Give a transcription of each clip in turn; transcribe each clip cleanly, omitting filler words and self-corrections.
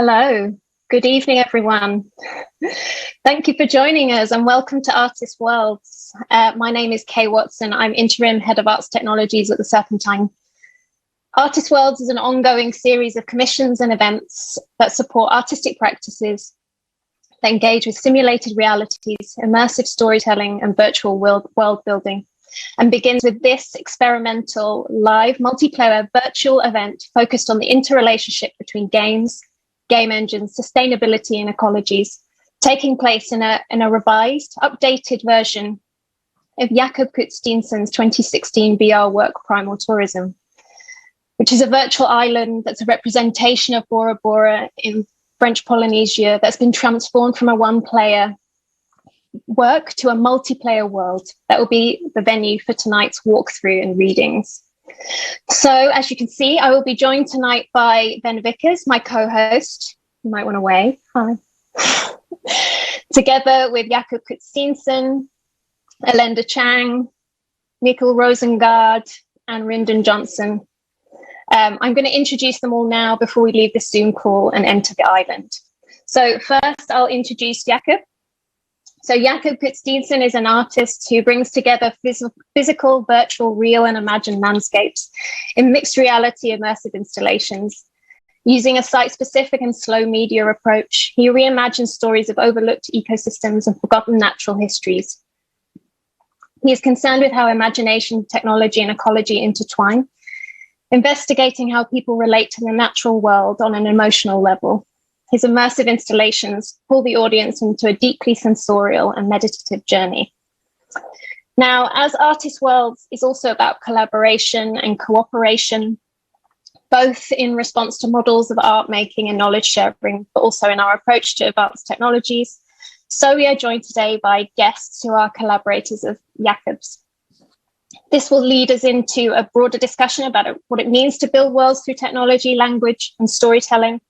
Hello, good evening, everyone. Thank you for joining us and welcome to Artist Worlds. My name is Kay Watson. I'm Interim Head of Arts Technologies at the Serpentine. Artist Worlds is an ongoing series of commissions and events that support artistic practices that engage with simulated realities, immersive storytelling, and virtual world building, and begins with this experimental live multiplayer virtual event focused on the interrelationship between games, game engines, sustainability, and ecologies, taking place in a revised, updated version of Jakob Kudsk Steensen's 2016 VR work, Primal Tourism, which is a virtual island that's a representation of Bora Bora in French Polynesia that's been transformed from a one-player work to a multiplayer world that will be the venue for tonight's walkthrough and readings. So, as you can see, I will be joined tonight by Ben Vickers, my co-host. You might want to wave. Hi. Together with Jakob Kudsk Steensen, Alenda Chang, Mikkel Rosengaard, and Rindon Johnson. I'm going to introduce them all now before we leave the Zoom call and enter the island. So first, I'll introduce Jakob. So Jakob Kudsk Steensen is an artist who brings together physical, virtual, real, and imagined landscapes in mixed reality immersive installations. Using a site-specific and slow media approach, he reimagines stories of overlooked ecosystems and forgotten natural histories. He is concerned with how imagination, technology, and ecology intertwine, investigating how people relate to the natural world on an emotional level. His immersive installations pull the audience into a deeply sensorial and meditative journey. Now, as Artist Worlds is also about collaboration and cooperation, both in response to models of art making and knowledge sharing, but also in our approach to advanced technologies, so we are joined today by guests who are collaborators of Jakob's. This will lead us into a broader discussion about what it means to build worlds through technology, language, and storytelling,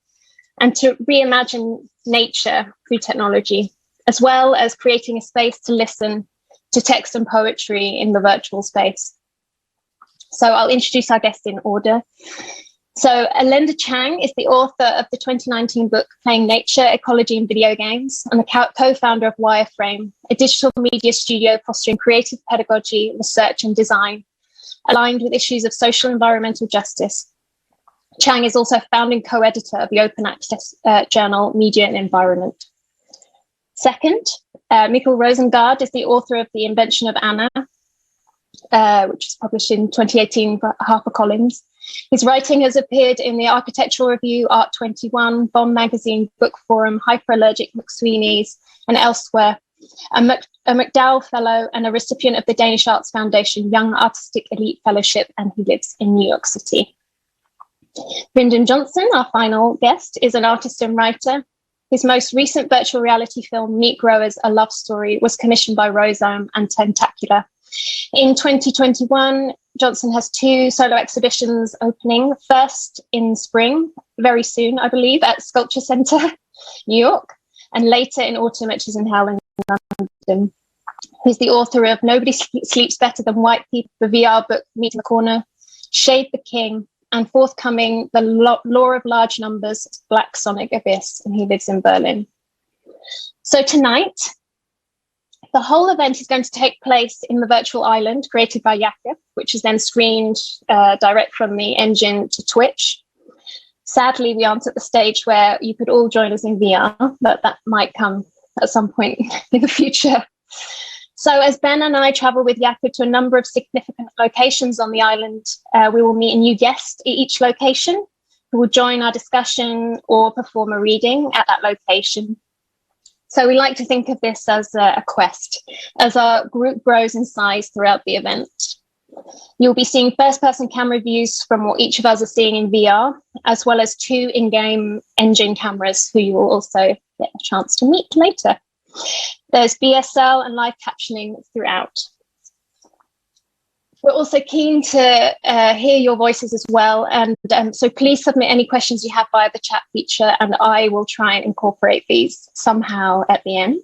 and to reimagine nature through technology, as well as creating a space to listen to text and poetry in the virtual space. So I'll introduce our guests in order. So Alenda Chang is the author of the 2019 book, Playing Nature, Ecology in Video Games, and the co-founder of Wireframe, a digital media studio fostering creative pedagogy, research, and design, aligned with issues of social and environmental justice. Chang is also founding co-editor of the open access journal Media and Environment. Second, Mikkel Rosengaard is the author of The Invention of Anna, which was published in 2018 by HarperCollins. His writing has appeared in the Architectural Review, Art 21, Bomb Magazine, Book Forum, Hyperallergic McSweeney's, and elsewhere. A MacDowell Fellow and a recipient of the Danish Arts Foundation Young Artistic Elite Fellowship, and he lives in New York City. Rindon Johnson, our final guest, is an artist and writer. His most recent virtual reality film, Meat Growers, A Love Story, was commissioned by Rosome and Tentacular. In 2021, Johnson has 2 solo exhibitions opening, first in spring, very soon, I believe, at Sculpture Centre, New York, and later in autumn at Chisenhall in London. He's the author of Nobody Sleeps Better Than White People, the VR book Meet in the Corner, Shade the King, and forthcoming The Law of Large Numbers, Black Sonic Abyss, and he lives in Berlin. So tonight, the whole event is going to take place in the virtual island created by Jakob, which is then screened direct from the engine to Twitch. Sadly, we aren't at the stage where you could all join us in VR, but that might come at some point in the future. So as Ben and I travel with Jakob to a number of significant locations on the island, we will meet a new guest at each location who will join our discussion or perform a reading at that location. So we like to think of this as a quest, as our group grows in size throughout the event. You'll be seeing first-person camera views from what each of us are seeing in VR, as well as 2 in-game engine cameras who you will also get a chance to meet later. There's BSL and live captioning throughout. We're also keen to hear your voices as well, and so please submit any questions you have via the chat feature, and I will try and incorporate these somehow at the end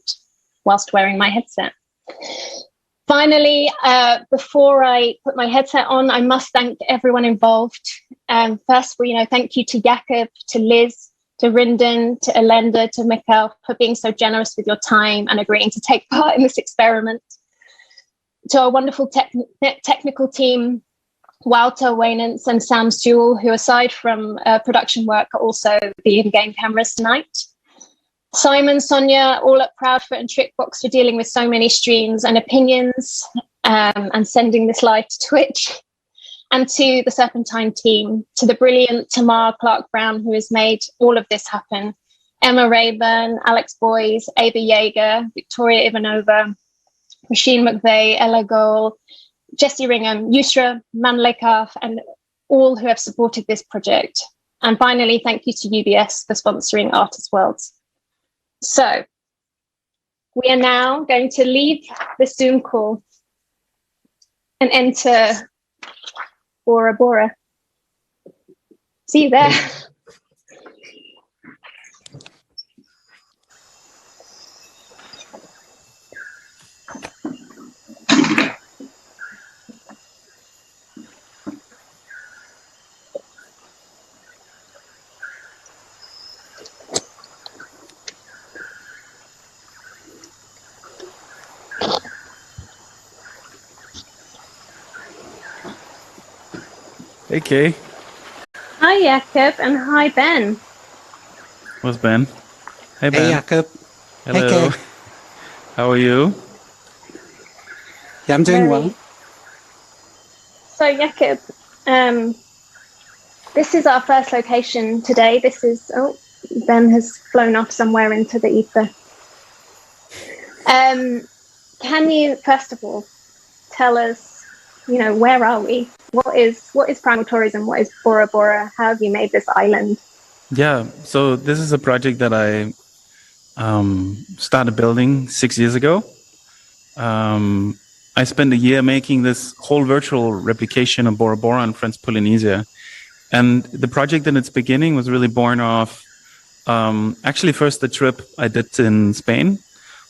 whilst wearing my headset. Finally, before I put my headset on, I must thank everyone involved. First, thank you to Jakob, to Liz, to Rindon, to Alenda, to Mikkel for being so generous with your time and agreeing to take part in this experiment. To our wonderful technical team, Walter Wainants and Sam Sewell, who aside from production work are also the in-game cameras tonight. Simon, Sonia, all at Proudfoot and Trickbox for dealing with so many streams and opinions and sending this live to Twitch. And to the Serpentine team, to the brilliant Tamar Clark-Brown, who has made all of this happen. Emma Rayburn, Alex Boyes, Ava Yeager, Victoria Ivanova, Rasheen McVeigh, Ella Goal, Jessie Ringham, Yusra Manlekaf, and all who have supported this project. And finally, thank you to UBS for sponsoring Artist Worlds. So we are now going to leave the Zoom call and enter Bora Bora. See you there. Hey, Kay. Hi, Jakob, and hi, Ben. What's Ben? Hey, Ben. Hey, Jakob. Hello. Hey, Kay. How are you? Yeah, I'm doing well. So, Jakob, this is our first location today. This is, Ben has flown off somewhere into the ether. Can you, first of all, tell us, where are we? What is Primal Tourism? What is Bora Bora? How have you made this island? Yeah, so this is a project that I started building 6 years ago. I spent a year making this whole virtual replication of Bora Bora in French Polynesia. And the project in its beginning was really born of actually first the trip I did in Spain,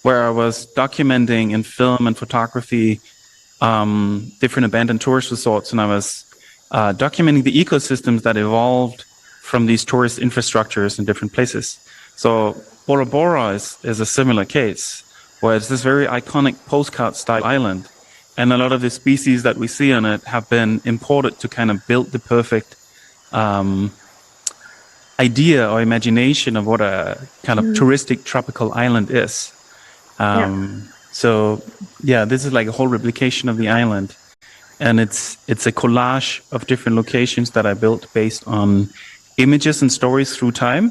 where I was documenting in film and photography different abandoned tourist resorts, and I was documenting the ecosystems that evolved from these tourist infrastructures in different places. So Bora Bora is a similar case, where it's this very iconic postcard-style island, and a lot of the species that we see on it have been imported to kind of build the perfect idea or imagination of what a kind of touristic tropical island is. So yeah, this is like a whole replication of the island, and it's a collage of different locations that I built based on images and stories through time.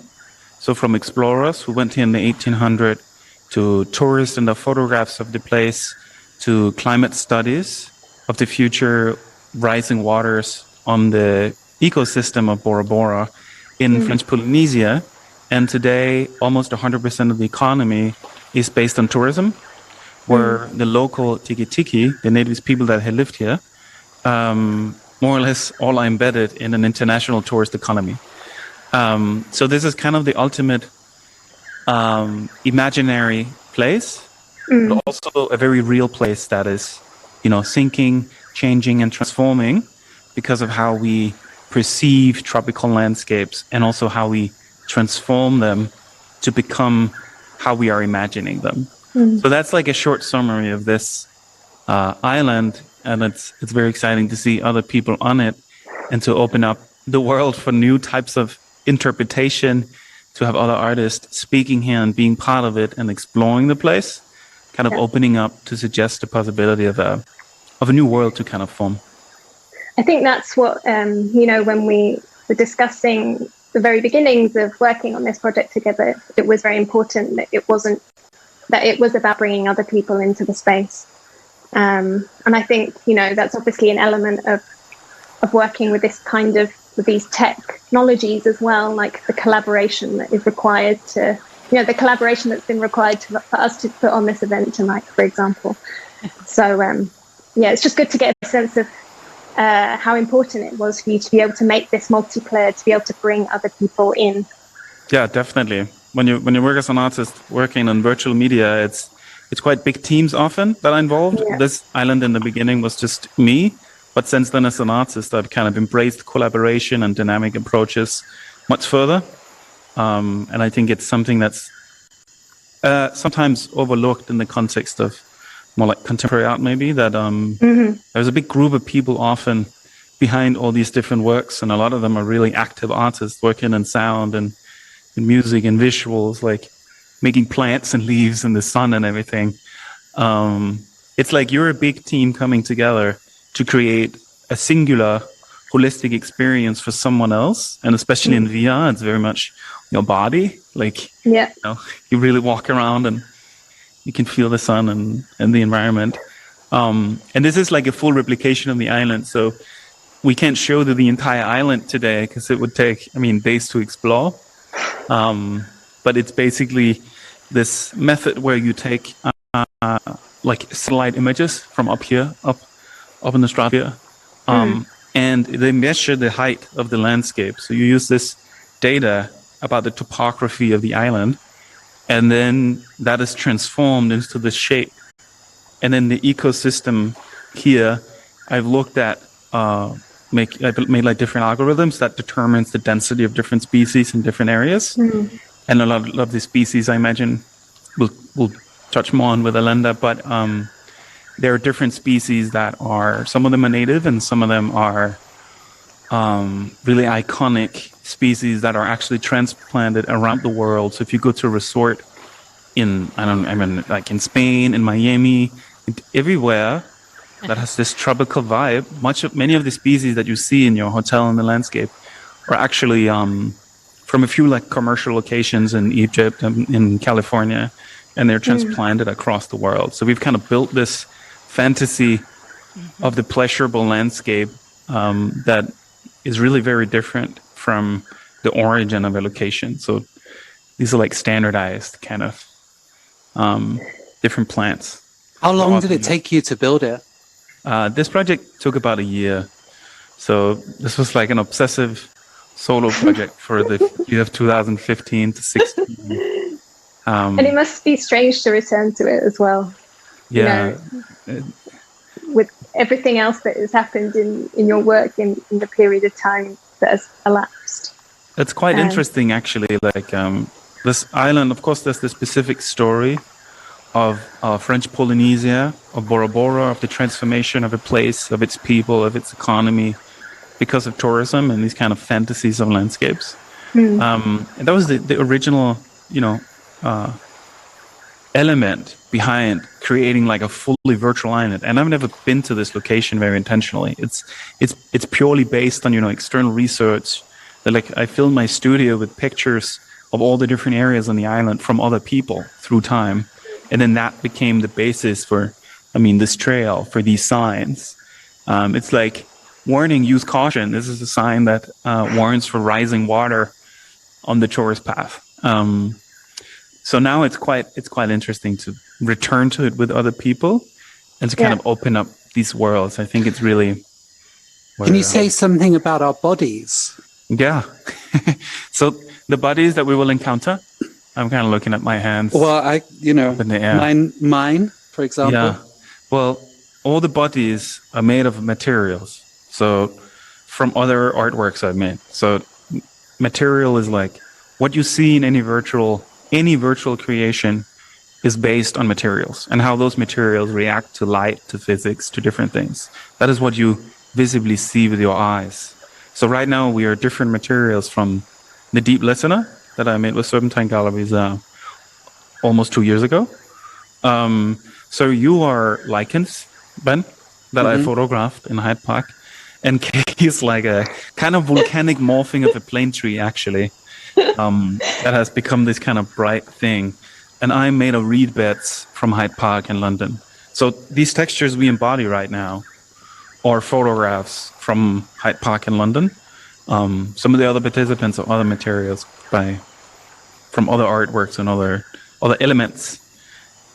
So from explorers who went here in the 1800s, to tourists and the photographs of the place, to climate studies of the future rising waters on the ecosystem of Bora Bora in French Polynesia. And today, almost 100% of the economy is based on tourism, where the local tiki-tiki, the native people that had lived here, more or less all are embedded in an international tourist economy. So this is kind of the ultimate imaginary place, but also a very real place that is, sinking, changing, and transforming because of how we perceive tropical landscapes and also how we transform them to become how we are imagining them. So that's like a short summary of this island, and it's very exciting to see other people on it and to open up the world for new types of interpretation, to have other artists speaking here and being part of it and exploring the place, kind of opening up to suggest the possibility of a new world to kind of form. I think that's what, when we were discussing the very beginnings of working on this project together, it was very important that it was about bringing other people into the space. And I think, that's obviously an element of working with this kind of, with these technologies as well, like the collaboration that is required to, the collaboration that's been required for us to put on this event tonight, for example. So, it's just good to get a sense of how important it was for you to be able to make this multiplayer, to be able to bring other people in. Yeah, definitely. When you work as an artist working on virtual media, it's quite big teams often that are involved. Yeah. This island in the beginning was just me, but since then as an artist, I've kind of embraced collaboration and dynamic approaches much further. And I think it's something that's sometimes overlooked in the context of more like contemporary art, maybe, that there's a big group of people often behind all these different works, and a lot of them are really active artists working in sound and in music and visuals, like making plants and leaves in the sun and everything. It's like you're a big team coming together to create a singular holistic experience for someone else, and especially in VR, it's very much your body. Like, you really walk around and you can feel the sun and the environment. And this is like a full replication of the island. So we can't show the entire island today because it would take, days to explore. But it's basically this method where you take like satellite images from up here, up in the stratosphere, and they measure the height of the landscape. So you use this data about the topography of the island, and then that is transformed into the shape. And then the ecosystem here, I've looked at, I've made like different algorithms that determines the density of different species in different areas. And a lot of the species, I imagine, we'll touch more on with Alenda, but there are different species that are, some of them are native and some of them are really iconic species that are actually transplanted around the world. So if you go to a resort in, like in Spain, in Miami, everywhere that has this tropical vibe, many of the species that you see in your hotel in the landscape are actually from a few like commercial locations in Egypt and in California, and they're transplanted across the world. So we've kind of built this fantasy of the pleasurable landscape that is really very different from the origin of a location. So these are like standardized kind of different plants. How long did it take you to build it? This project took about a year. So this was like an obsessive solo project for the year of 2015 to 16. And it must be strange to return to it as well. Yeah. With everything else that has happened in your work in the period of time that has elapsed. It's quite interesting, actually. Like this island, of course, there's the specific story of French Polynesia, of Bora Bora, of the transformation of a place, of its people, of its economy, because of tourism and these kind of fantasies of landscapes. And that was the original, element behind creating like a fully virtual island. And I've never been to this location very intentionally. It's purely based on external research. That, like, I filled my studio with pictures of all the different areas on the island from other people through time, and then that became the basis for this trail, for these signs. It's like, warning, use caution. This is a sign that warns for rising water on the tourist path. So now it's quite interesting to return to it with other people and to kind of open up these worlds. I think it's really... Can you say something about our bodies? Yeah. So the bodies that we will encounter, I'm kind of looking at my hands. Well, mine, for example. Yeah. Well, all the bodies are made of materials. So from other artworks I've made. So material is like what you see in any virtual creation is based on materials and how those materials react to light, to physics, to different things. That is what you visibly see with your eyes. So right now we are different materials from the deep listener that I made with Serpentine galleries almost 2 years ago. So you are lichens, Ben, that I photographed in Hyde Park. And Kay is like a kind of volcanic morphing of a plane tree, actually. That has become this kind of bright thing. And I made of reed beds from Hyde Park in London. So these textures we embody right now are photographs from Hyde Park in London. Some of the other participants are other materials from other artworks and other elements.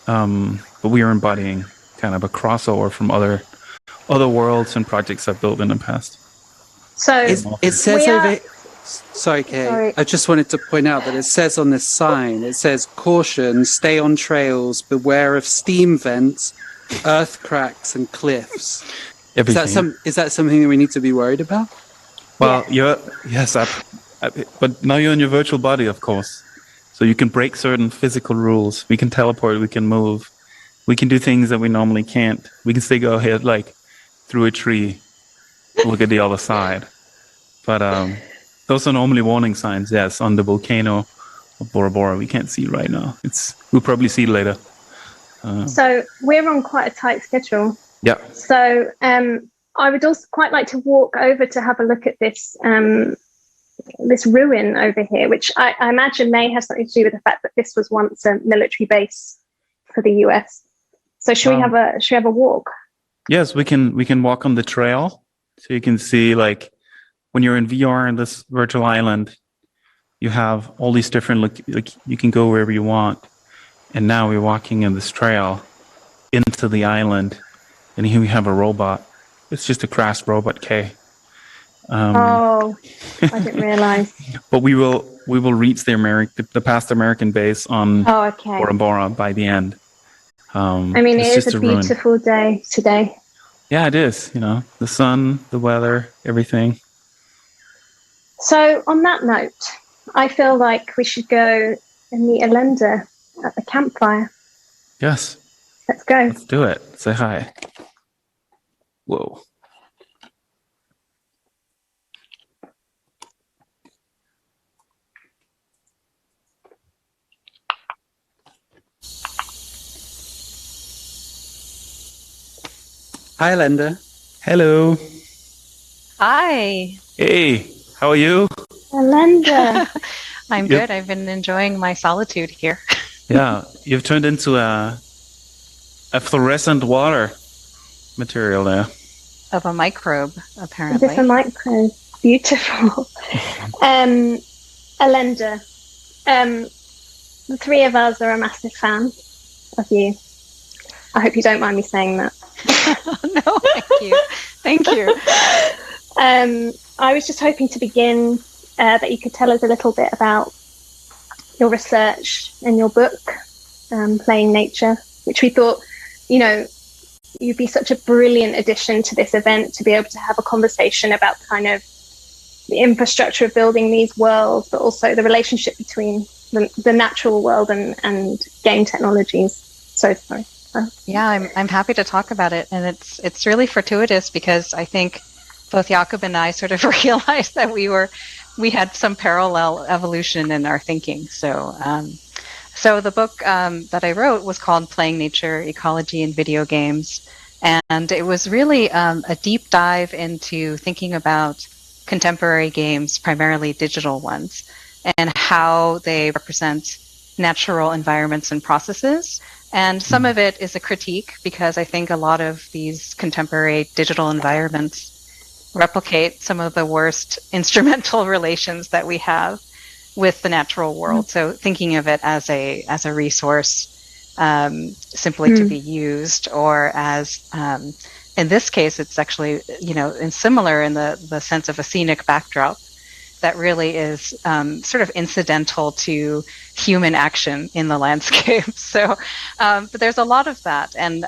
But we are embodying kind of a crossover from other worlds and projects I've built in the past. So it says over... Sorry, Kay. Sorry. I just wanted to point out that it says on this sign, it says, caution, stay on trails, beware of steam vents, earth cracks and cliffs. Everything. Is that something that we need to be worried about? Well, yes, But now you're in your virtual body, of course. So you can break certain physical rules. We can teleport, we can move. We can do things that we normally can't. We can still go ahead, like, through a tree, look at the other side. But those are normally warning signs, yes, on the volcano of Bora Bora. We can't see right now. We'll probably see later. So we're on quite a tight schedule. Yeah. So I would also quite like to walk over to have a look at this this ruin over here, which I imagine may have something to do with the fact that this was once a military base for the US. So should we have a walk? Yes, we can walk on the trail. So you can see, like, when you're in VR in this virtual island, you have all these different you can go wherever you want. And now we're walking in this trail into the island, and here we have a robot. It's just a crashed robot K. I didn't realize. But we will reach the past American base on Bora Bora by the end. I mean, it is a beautiful day today. Yeah, it is. The sun, the weather, everything. So on that note, I feel like we should go and meet Alenda at the campfire. Yes. Let's go. Let's do it. Say hi. Whoa. Hi, Alenda. Hello. Hi. Hey, how are you? Alenda. I'm good. I've been enjoying my solitude here. Yeah, you've turned into a fluorescent water material there. Of a microbe, apparently. It's a microbe. Beautiful. Alenda, the three of us are a massive fan of you. I hope you don't mind me saying that. No, thank you. Thank you. I was just hoping to begin that you could tell us a little bit about your research and your book, Playing Nature, which we thought, you'd be such a brilliant addition to this event to be able to have a conversation about kind of the infrastructure of building these worlds, but also the relationship between the natural world and game technologies. So sorry. Yeah, I'm happy to talk about it, and it's really fortuitous because I think both Jakob and I sort of realized that we had some parallel evolution in our thinking. So the book that I wrote was called Playing Nature, Ecology in Video Games, and it was really a deep dive into thinking about contemporary games, primarily digital ones, and how they represent natural environments and processes. And some of it is a critique because I think a lot of these contemporary digital environments replicate some of the worst instrumental relations that we have with the natural world. So thinking of it as a resource simply to be used, or as in this case, it's actually similar in the sense of a scenic backdrop that really is sort of incidental to human action in the landscape. So, but there's a lot of that, and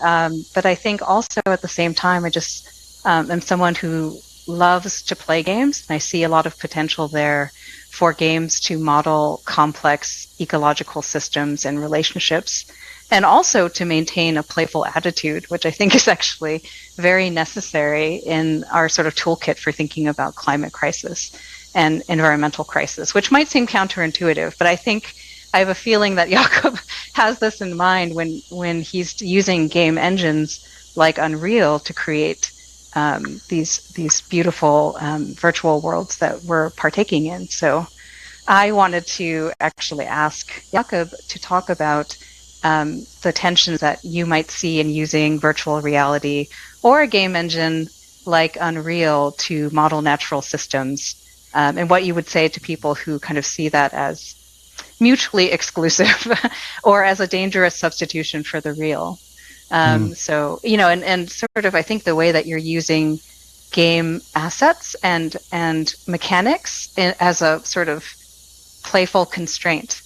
but I think also at the same time, I just am someone who loves to play games, and I see a lot of potential there for games to model complex ecological systems and relationships, and also to maintain a playful attitude, which I think is actually very necessary in our sort of toolkit for thinking about climate crisis and environmental crisis, which might seem counterintuitive, but I think I have a feeling that Jakob has this in mind when he's using game engines like Unreal to create these beautiful virtual worlds that we're partaking in. So I wanted to actually ask Jakob to talk about the tensions that you might see in using virtual reality or a game engine like Unreal to model natural systems, and what you would say to people who kind of see that as mutually exclusive or as a dangerous substitution for the real. So, and sort of, I think the way that you're using game assets and mechanics as a sort of playful constraint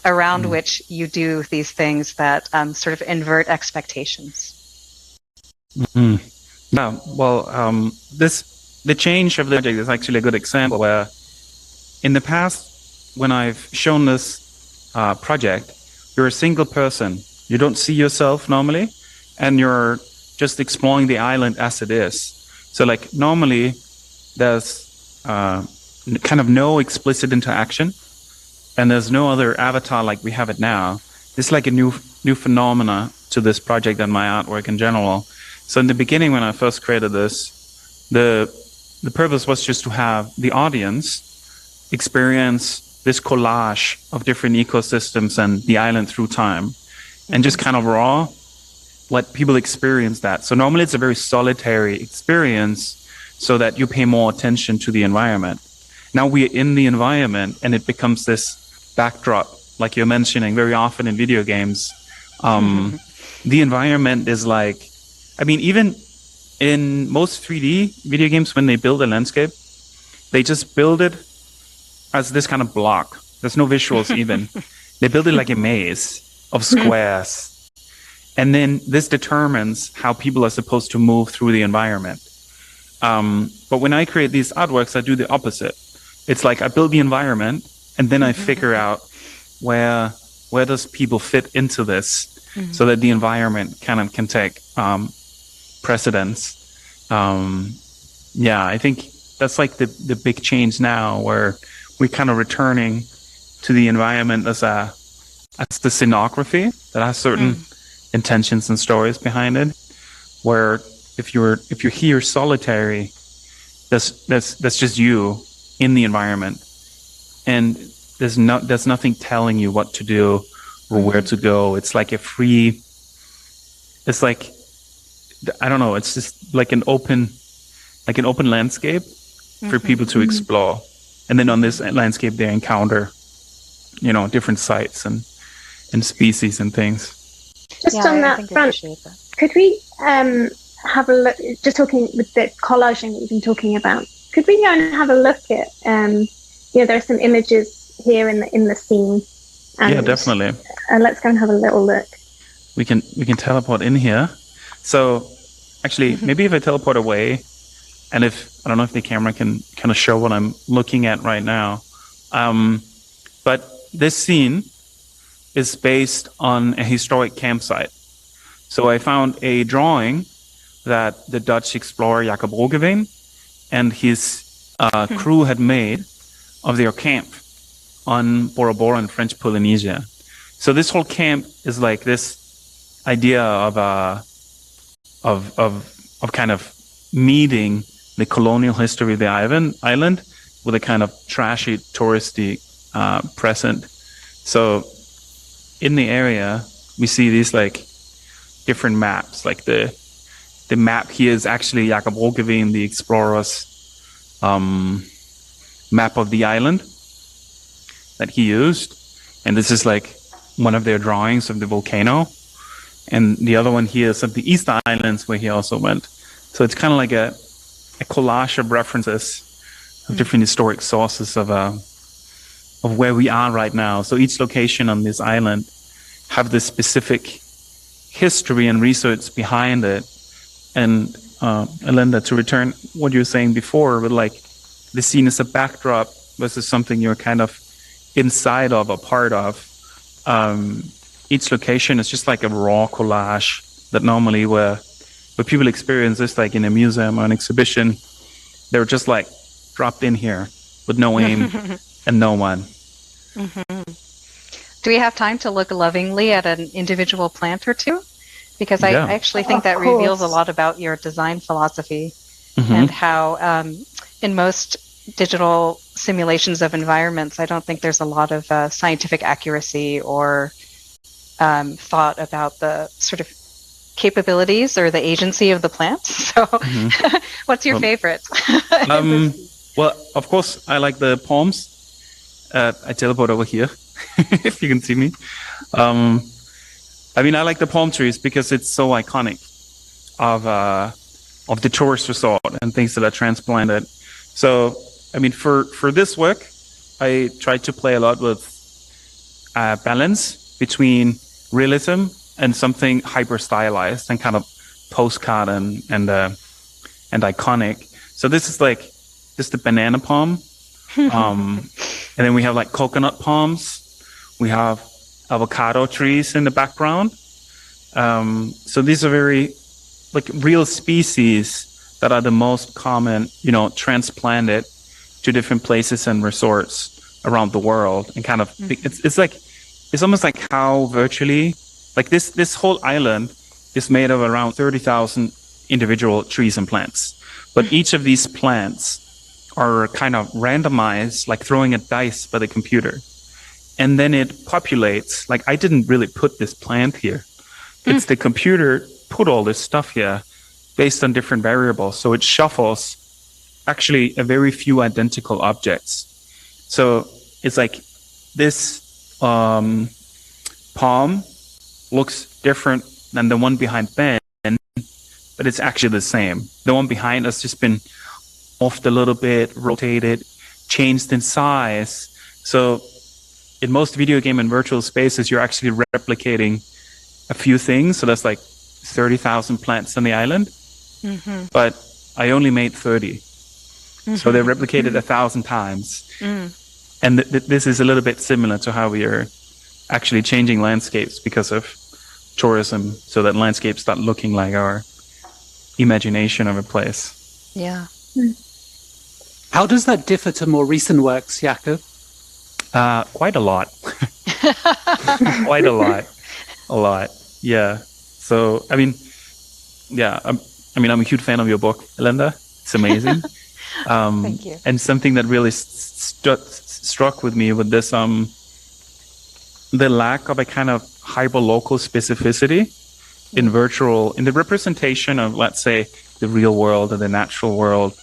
around which you do these things that sort of invert expectations. Yeah, well, the change of the object is actually a good example where in the past, when I've shown this project, you're a single person. You don't see yourself normally, and you're just exploring the island as it is. So like normally there's kind of no explicit interaction, and there's no other avatar like we have it now. It's like a new phenomena to this project and my artwork in general. So in the beginning, when I first created this, the purpose was just to have the audience experience this collage of different ecosystems and the island through time, and just kind of raw let people experience that. So normally it's a very solitary experience so that you pay more attention to the environment. Now we're in the environment and it becomes this backdrop, like you're mentioning very often in video games. The environment is like, I mean, even in most 3D video games, when they build a landscape, they just build it as this kind of block. There's no visuals even. They build it like a maze of squares. And then this determines how people are supposed to move through the environment. But when I create these artworks, I do the opposite. It's like I build the environment and then I figure out where does people fit into this, so that the environment kind of can take precedence. I think that's like the big change now, where we're kind of returning to the environment as the scenography that has certain intentions and stories behind it. Where if you're here solitary, that's just you in the environment, and there's nothing telling you what to do or where to go. It's like it's like, I don't know, it's just like an open landscape for people to explore. And then on this landscape, they encounter, different sites and species and things. Just on that front, could we have a look, just talking with the collaging that you've been talking about, could we go and have a look at, there are some images here in the scene. And, yeah, definitely. Let's go and have a little look. We can teleport in here. So actually, maybe if I teleport away, and I don't know if the camera can kind of show what I'm looking at right now. But this scene is based on a historic campsite. So I found a drawing that the Dutch explorer Jakob Kudsk and his crew had made of their camp on Bora Bora in French Polynesia. So this whole camp is like this idea of kind of meeting the colonial history of the island with a kind of trashy touristy present. So in the area, we see these like different maps. Like the map here is actually Jakob Kudsk, the explorer's map of the island that he used. And this is like one of their drawings of the volcano. And the other one here is of the East Islands, where he also went. So it's kind of like a collage of references of different historic sources of where we are right now. So each location on this island have this specific history and research behind it. And Alenda, to return what you were saying before, but like the scene is a backdrop versus something you're kind of inside of, a part of. Each location is just like a raw collage that normally where people experience this, like in a museum or an exhibition, they're just like dropped in here with no aim and no one. Do we have time to look lovingly at an individual plant or two? Because I actually think that reveals a lot about your design philosophy and how in most digital simulations of environments, I don't think there's a lot of scientific accuracy or thought about the sort of capabilities or the agency of the plants. So what's your favorite? Well, of course, I like the palms. I teleport over here, if you can see me. I mean, I like the palm trees because it's so iconic of the tourist resort and things that are transplanted. So, I mean, for this work, I tried to play a lot with balance between realism and something hyper stylized and kind of postcard and iconic. So this is like just the banana palm And then we have like coconut palms. We have avocado trees in the background. So these are very like real species that are the most common, transplanted to different places and resorts around the world. And kind of, it's almost like how virtually, like this whole island is made of around 30,000 individual trees and plants. But each of these plants are kind of randomized, like throwing a dice by the computer. And then it populates, like I didn't really put this plant here. It's the computer put all this stuff here based on different variables. So it shuffles actually a very few identical objects. So it's like this palm looks different than the one behind Ben, but it's actually the same. The one behind has just been offed a little bit, rotated, changed in size. So in most video game and virtual spaces, you're actually replicating a few things. So that's like 30,000 plants on the island, but I only made 30. So they're replicated 1,000 times. And this is a little bit similar to how we are actually changing landscapes because of tourism, so that landscapes start looking like our imagination of a place. Yeah. How does that differ to more recent works, Jakob? Quite a lot. Quite a lot. Yeah. So, I'm a huge fan of your book, Alenda. It's amazing. Thank you. And something that really struck with me with this, the lack of a kind of hyper-local specificity in the representation of, let's say, the real world or the natural world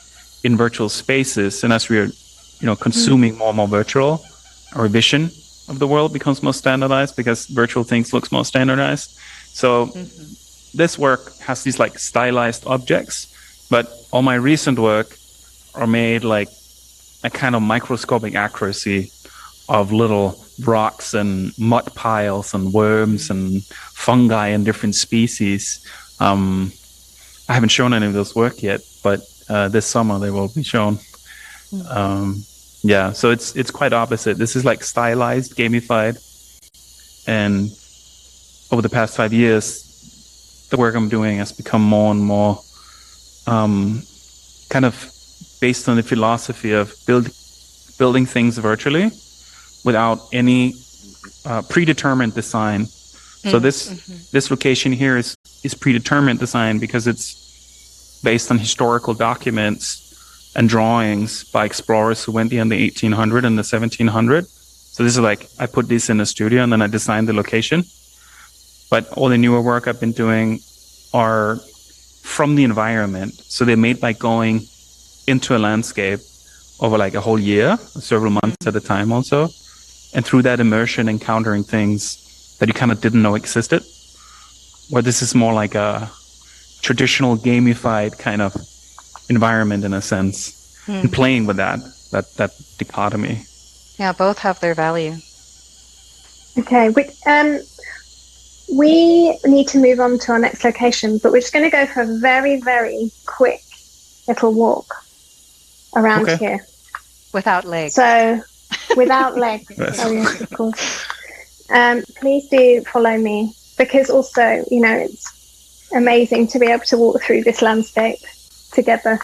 in virtual spaces. And as we're, consuming more and more virtual, our vision of the world becomes more standardized because virtual things looks more standardized. So this work has these like stylized objects, but all my recent work are made like a kind of microscopic accuracy of little rocks and mud piles and worms and fungi and different species. I haven't shown any of those work yet, but this summer they will be shown. So it's quite opposite. This is like stylized, gamified, and over the past 5 years, the work I'm doing has become more and more kind of based on the philosophy of building things virtually without any predetermined design. So this location here is predetermined design because it's based on historical documents and drawings by explorers who went here in the 1800 and the 1700. So this is like, I put this in a studio and then I designed the location. But all the newer work I've been doing are from the environment. So they're made by going into a landscape over like a whole year, several months at a time also. And through that immersion, encountering things that you kind of didn't know existed. Where this is more like a traditional gamified kind of environment in a sense, and playing with that dichotomy. Yeah, both have their value. Okay, we need to move on to our next location, but we're just going to go for a very, very quick little walk around here. Without legs. So, without legs. Yes. Oh, yes, of course. Please do follow me, because also, it's amazing to be able to walk through this landscape together.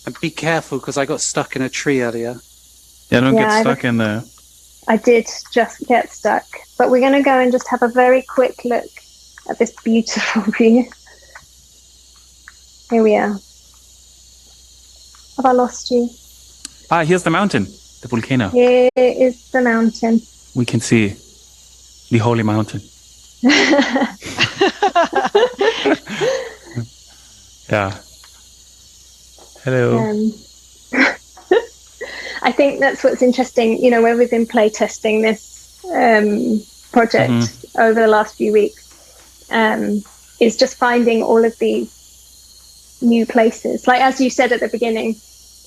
And be careful, because I got stuck in a tree earlier. Yeah, don't get stuck in there. I did just get stuck. But we're going to go and just have a very quick look at this beautiful view. Here we are. Have I lost you? Here's the mountain, the volcano. Here is the mountain. We can see the holy mountain. Yeah. Hello. I think that's what's interesting, where we've been playtesting this project over the last few weeks, is just finding all of these new places. Like, as you said at the beginning,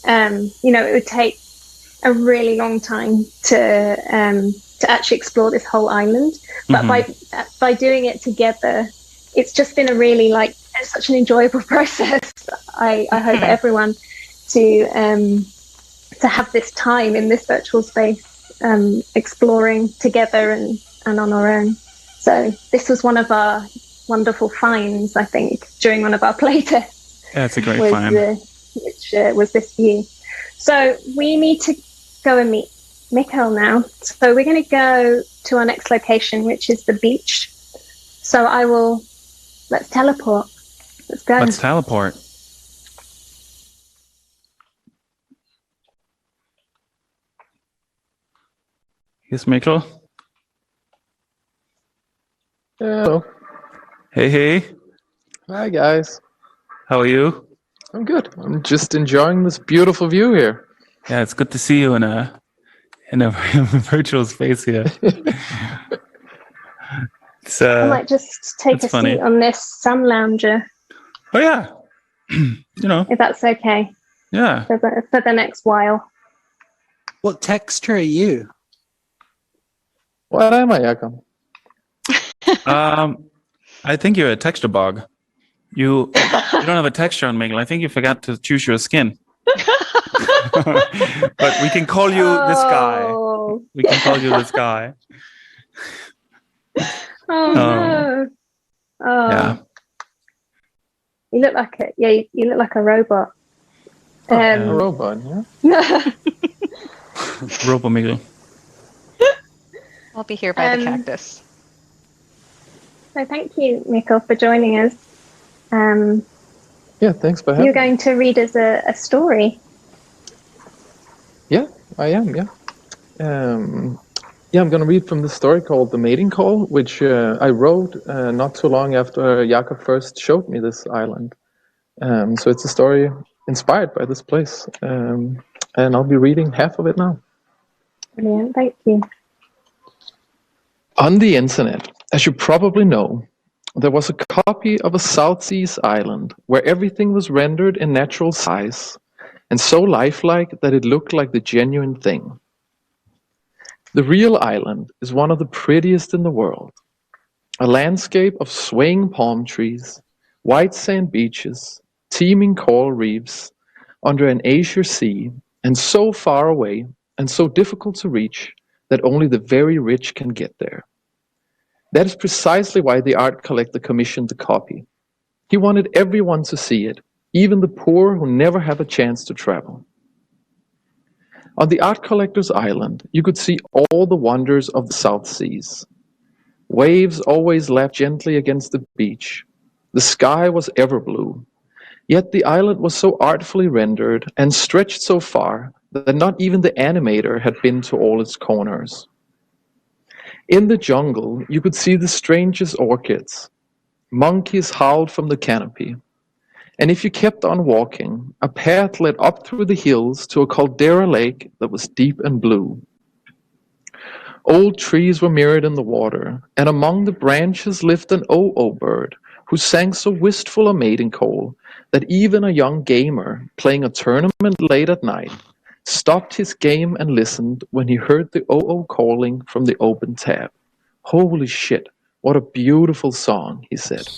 it would take a really long time to actually explore this whole island. But by doing it together, it's just been a really such an enjoyable process. I hope everyone to to have this time in this virtual space, exploring together and on our own. So this was one of our wonderful finds, I think, during one of our playtests. Yeah, it's a great find. Which was this view. So we need to go and meet Mikkel now. So we're going to go to our next location, which is the beach. So let's teleport. Let's go. Let's teleport. Here's Mikkel. Hello. Hey. Hi, guys. How are you? I'm good. I'm just enjoying this beautiful view here. Yeah, it's good to see you in a virtual space here. I might just take a seat on this sun lounger. Oh yeah, if that's okay. Yeah. For the next while. What texture are you? What am I, Jakob? I think you're a texture bug. You don't have a texture on Mikkel. I think you forgot to choose your skin. But we can call you this guy. We can call you this guy. No. Oh. Yeah. You look like a robot. A robot, yeah? Robo Mikkel. I'll be here by the cactus. So thank you, Mikkel, for joining us. Yeah, thanks for having me. You're going to read us a story. Yeah, I am, yeah. I'm going to read from the story called The Mating Call, which I wrote not too long after Jakob first showed me this island. So it's a story inspired by this place. And I'll be reading half of it now. Brilliant, thank you. On the internet, as you probably know, there was a copy of a South Seas island where everything was rendered in natural size and so lifelike that it looked like the genuine thing. The real island is one of the prettiest in the world. A landscape of swaying palm trees, white sand beaches, teeming coral reefs, under an azure sea, and so far away and so difficult to reach that only the very rich can get there. That is precisely why the art collector commissioned the copy. He wanted everyone to see it, even the poor who never have a chance to travel. On the art collector's island, you could see all the wonders of the South Seas. Waves always lapped gently against the beach. The sky was ever blue. Yet the island was so artfully rendered and stretched so far that not even the animator had been to all its corners. In the jungle, you could see the strangest orchids. Monkeys howled from the canopy. And if you kept on walking, a path led up through the hills to a caldera lake that was deep and blue. Old trees were mirrored in the water, and among the branches lived an oo bird who sang so wistful a mating call that even a young gamer playing a tournament late at night stopped his game and listened when he heard the oo calling from the open tab. Holy shit, what a beautiful song, he said.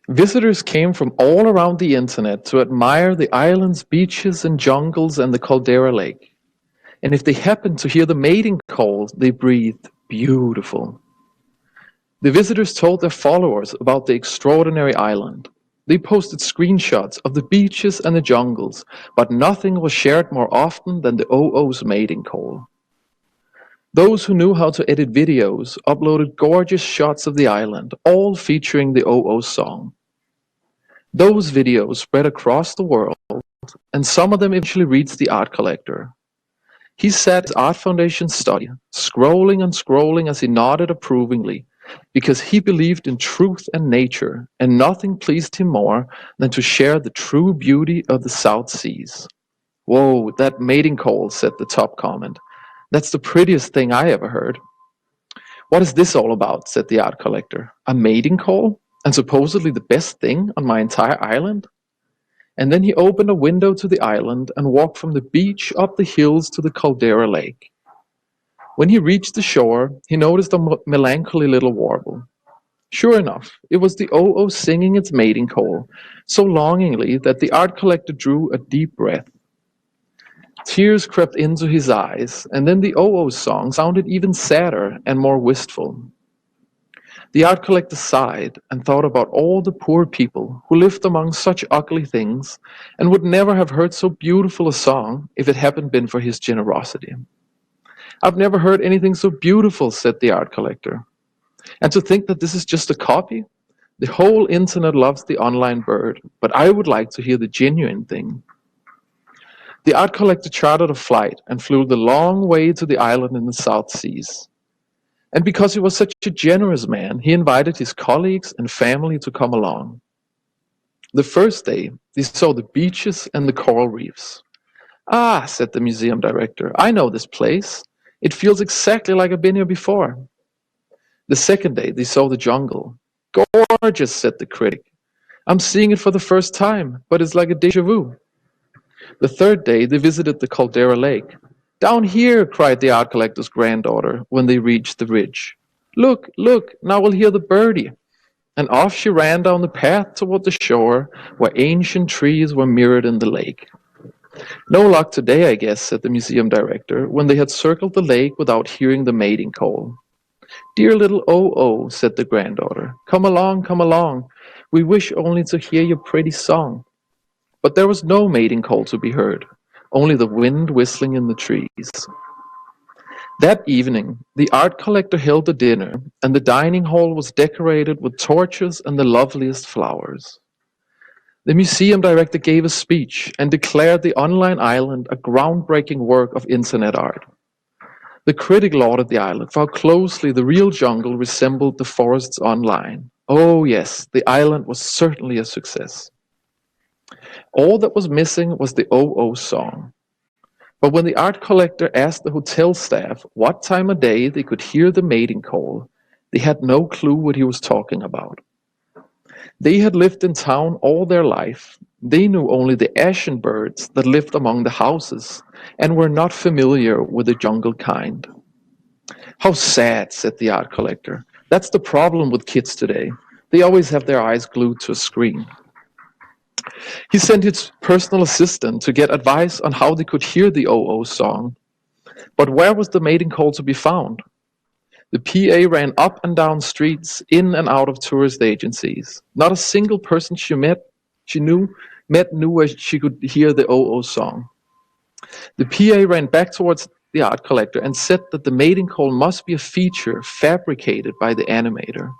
Visitors came from all around the internet to admire the island's beaches and jungles and the caldera lake. And if they happened to hear the mating call, they breathed, beautiful. The visitors told their followers about the extraordinary island. They posted screenshots of the beaches and the jungles, but nothing was shared more often than the OO's mating call. Those who knew how to edit videos uploaded gorgeous shots of the island, all featuring the OO song. Those videos spread across the world, and some of them eventually reached the art collector. He sat at his Art Foundation study, scrolling and scrolling as he nodded approvingly, because he believed in truth and nature, and nothing pleased him more than to share the true beauty of the South Seas. Whoa, that mating call, said the top comment. That's the prettiest thing I ever heard. What is this all about? Said the art collector. A mating call? And supposedly the best thing on my entire island? And then he opened a window to the island and walked from the beach up the hills to the caldera lake. When he reached the shore, he noticed a melancholy little warble. Sure enough, it was the oo singing its mating call, so longingly that the art collector drew a deep breath. Tears crept into his eyes, and then the oo song sounded even sadder and more wistful. The art collector sighed and thought about all the poor people who lived among such ugly things and would never have heard so beautiful a song if it hadn't been for his generosity. I've never heard anything so beautiful, said the art collector. And to think that this is just a copy? The whole internet loves the online bird, but I would like to hear the genuine thing. The art collector chartered a flight and flew the long way to the island in the South Seas. And because he was such a generous man, he invited his colleagues and family to come along. The first day, they saw the beaches and the coral reefs. Ah, said the museum director, I know this place. It feels exactly like I've been here before. The second day, they saw the jungle. Gorgeous, said the critic. I'm seeing it for the first time, but it's like a déjà vu. The third day, they visited the caldera lake. Down here, cried the art collector's granddaughter when they reached the ridge. Look, look, now we'll hear the birdie. And off she ran down the path toward the shore, where ancient trees were mirrored in the lake. No luck today, I guess, said the museum director, when they had circled the lake without hearing the mating call. Dear little oo, said the granddaughter, come along, we wish only to hear your pretty song. But there was no mating call to be heard, only the wind whistling in the trees. That evening, the art collector held a dinner, and the dining hall was decorated with torches and the loveliest flowers. The museum director gave a speech and declared the online island a groundbreaking work of internet art. The critic lauded the island for how closely the real jungle resembled the forests online. Oh yes, the island was certainly a success. All that was missing was the oo song. But when the art collector asked the hotel staff what time of day they could hear the mating call, they had no clue what he was talking about. They had lived in town all their life. They knew only the ashen birds that lived among the houses and were not familiar with the jungle kind. How sad, said the art collector. That's the problem with kids today. They always have their eyes glued to a screen. He sent his personal assistant to get advice on how they could hear the oo song. But where was the mating call to be found? The PA ran up and down streets, in and out of tourist agencies. Not a single person she knew where she could hear the oo song. The PA ran back towards the art collector and said that the mating call must be a feature fabricated by the animator.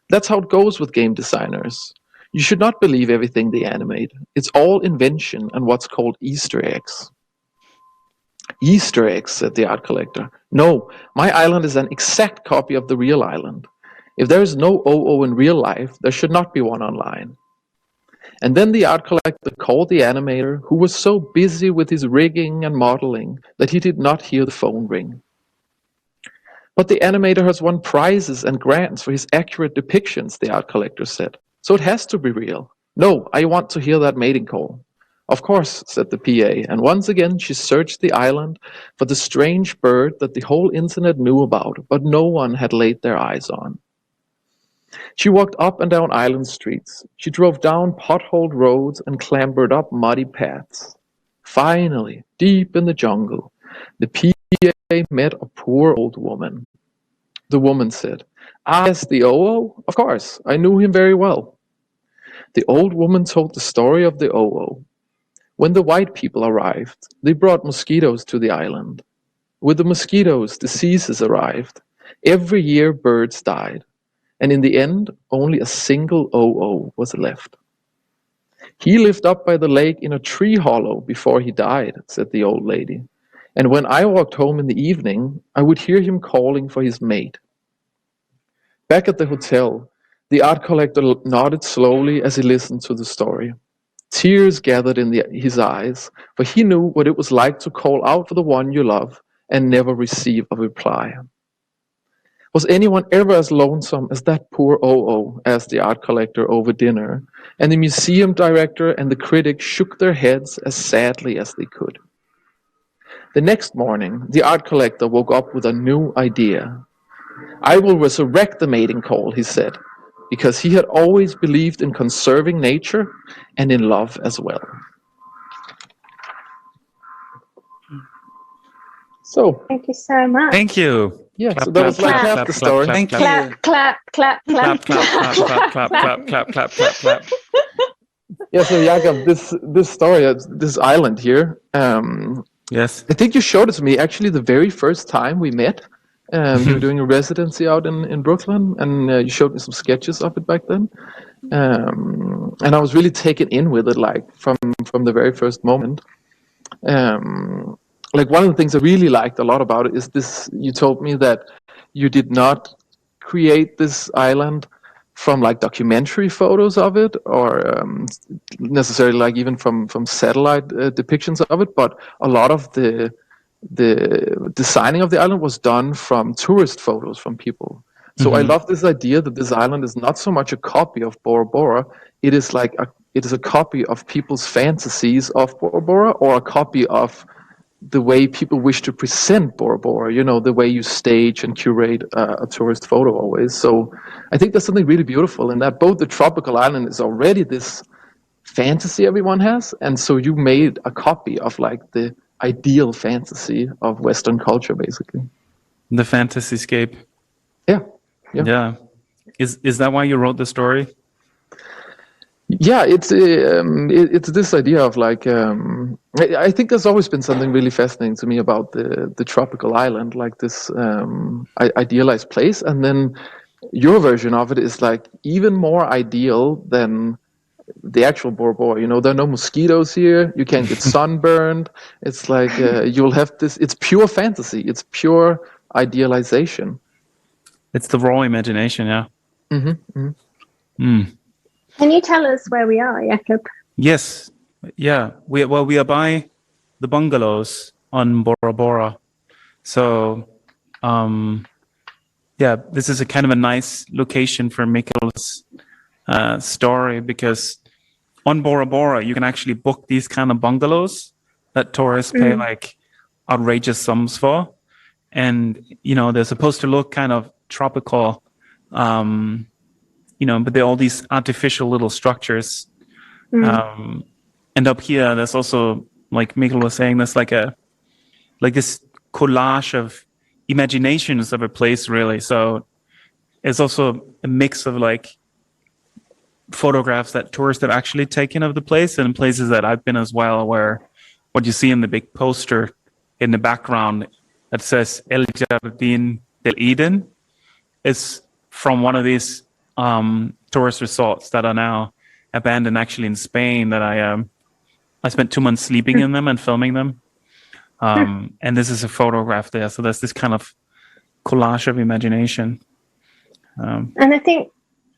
That's how it goes with game designers. You should not believe everything they animate. It's all invention and what's called Easter eggs. Easter eggs, said the art collector. No, my island is an exact copy of the real island. If there is no oo in real life, there should not be one online. And then the art collector called the animator, who was so busy with his rigging and modeling that he did not hear the phone ring. But the animator has won prizes and grants for his accurate depictions, the art collector said. So it has to be real. No, I want to hear that mating call. Of course, said the PA, and once again she searched the island for the strange bird that the whole internet knew about, but no one had laid their eyes on. She walked up and down island streets. She drove down potholed roads and clambered up muddy paths. Finally, deep in the jungle, the PA met a poor old woman. The woman said, "Ah, yes, the oo? Of course, I knew him very well." The old woman told the story of the oo. When the white people arrived, they brought mosquitoes to the island. With the mosquitoes, diseases arrived. Every year, birds died. And in the end, only a single oo was left. He lived up by the lake in a tree hollow before he died, said the old lady. And when I walked home in the evening, I would hear him calling for his mate. Back at the hotel, the art collector nodded slowly as he listened to the story. Tears gathered in his eyes, for he knew what it was like to call out for the one you love and never receive a reply. Was anyone ever as lonesome as that poor OO, asked the art collector over dinner, and the museum director and the critic shook their heads as sadly as they could. The next morning, the art collector woke up with a new idea. I will resurrect the mating call, he said, because he had always believed in conserving nature and in love as well. So, Thank you so much. Thank you. yeah, Clap, so that was clap, like clap, half clap, the clap, story. clap, Thank clap. you. Clap, clap, clap, clap, Clap, clap, clap, clap, clap, clap, clap, clap, clap, clap. Yeah, so Jakob, this story, this island here, Yes. I think you showed it to me actually the very first time we met. You were doing a residency out in Brooklyn, and you showed me some sketches of it back then. And I was really taken in with it, like from the very first moment. Like one of the things I really liked a lot about it is this. You told me that you did not create this island from like documentary photos of it, or necessarily like even from satellite depictions of it, but a lot of the designing of the island was done from tourist photos from people. So I love this idea that this island is not so much a copy of Bora Bora, it is like it is a copy of people's fantasies of Bora Bora, or a copy of the way people wish to present Bora Bora, you know, the way you stage and curate a tourist photo always. So I think there's something really beautiful in that. Both the tropical island is already this fantasy everyone has, and so you made a copy of like the ideal fantasy of Western culture, basically. The fantasyscape. Yeah. Yeah. Is that why you wrote the story? Yeah, it's this idea of like I think there's always been something really fascinating to me about the tropical island, like this idealized place, and then your version of it is like even more ideal than the actual Bora Bora. You know, there are no mosquitoes here. You can't get sunburned. It's like you'll have this. It's pure fantasy. It's pure idealization. It's the raw imagination, yeah. Can you tell us where we are, Jakob? Yes, yeah. We are by the bungalows on Bora Bora. So, yeah, this is a kind of a nice location for Mikkel's story, because on Bora Bora you can actually book these kind of bungalows that tourists pay like outrageous sums for, and you know they're supposed to look kind of tropical. You know, but they're all these artificial little structures. And up here, there's also, like Mikkel was saying, there's like this collage of imaginations of a place, really. So it's also a mix of like photographs that tourists have actually taken of the place, and places that I've been as well, where what you see in the big poster in the background that says El Jardín del Eden is from one of these tourist resorts that are now abandoned, actually in Spain, that I spent 2 months sleeping in them and filming them. And this is a photograph there. So there's this kind of collage of imagination. And I think,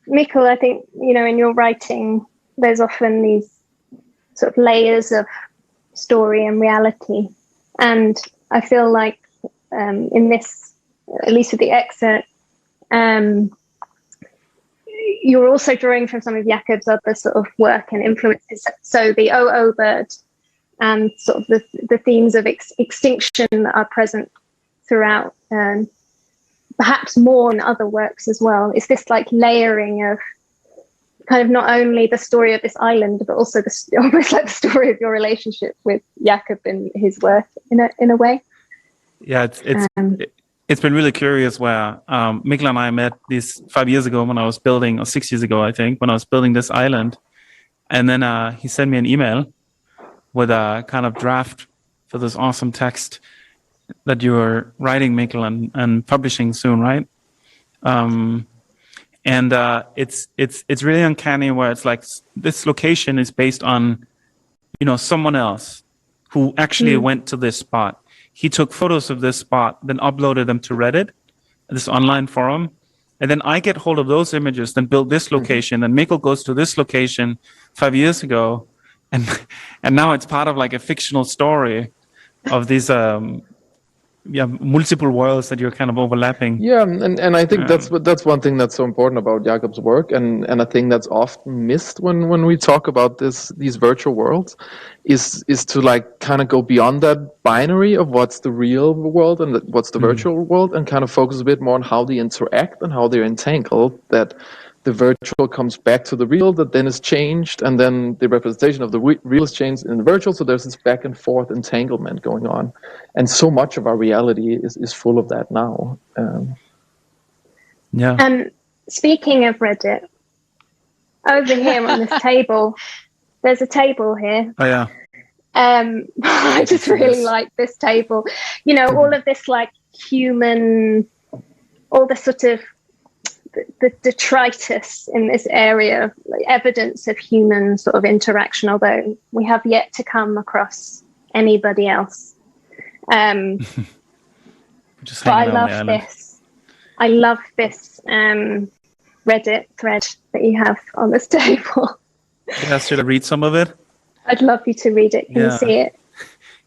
Mikkel, you know, in your writing, there's often these sort of layers of story and reality. And I feel like in this, at least with the excerpt, you're also drawing from some of Jakob's other sort of work and influences. So the OO bird and sort of the themes of extinction that are present throughout, perhaps more in other works as well. It's this like layering of kind of not only the story of this island, but also almost like the story of your relationship with Jakob and his work in a way. Yeah, it's been really curious where Mikkel and I met this 5 years ago when I was building, or 6 years ago, I think, when I was building this island. And then he sent me an email with a kind of draft for this awesome text that you were writing, Mikkel, and publishing soon, right? And it's really uncanny where it's like this location is based on, you know, someone else who actually went to this spot. He took photos of this spot, then uploaded them to Reddit, this online forum. And then I get hold of those images, then build this location. And Mikkel goes to this location 5 years ago. And now it's part of like a fictional story of these multiple worlds that you're kind of overlapping. Yeah, and I think that's one thing that's so important about Jakob's work, and a thing that's often missed when we talk about these virtual worlds, is to like kind of go beyond that binary of what's the real world and what's the virtual world, and kind of focus a bit more on how they interact and how they're entangled. That the virtual comes back to the real, that then is changed, and then the representation of the real is changed in the virtual. So there's this back and forth entanglement going on, and so much of our reality is full of that now. Speaking of Reddit, over here on this table, there's a table here. Oh yeah. I just really like this table. You know, all of this like human, all the sort of the detritus in this area, like evidence of human sort of interaction, although we have yet to come across anybody else. Just but I hanging on the love island. this. I love this Reddit thread that you have on this table. Yeah, should I read some of it? I'd love you to read it. Can you see it?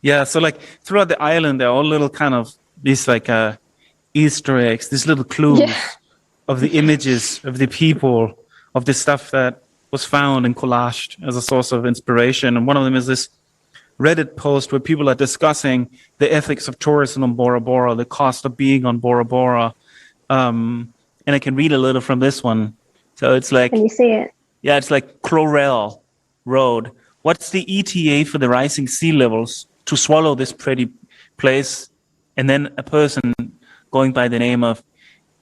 Yeah, so like throughout the island, there are all little kind of these like Easter eggs, these little clues of the images, of the people, of the stuff that was found and collaged as a source of inspiration. And one of them is this Reddit post where people are discussing the ethics of tourism on Bora Bora, the cost of being on Bora Bora. And I can read a little from this one. So it's like... Can you see it? Yeah, it's like Chlorel Road. What's the ETA for the rising sea levels to swallow this pretty place? And then a person going by the name of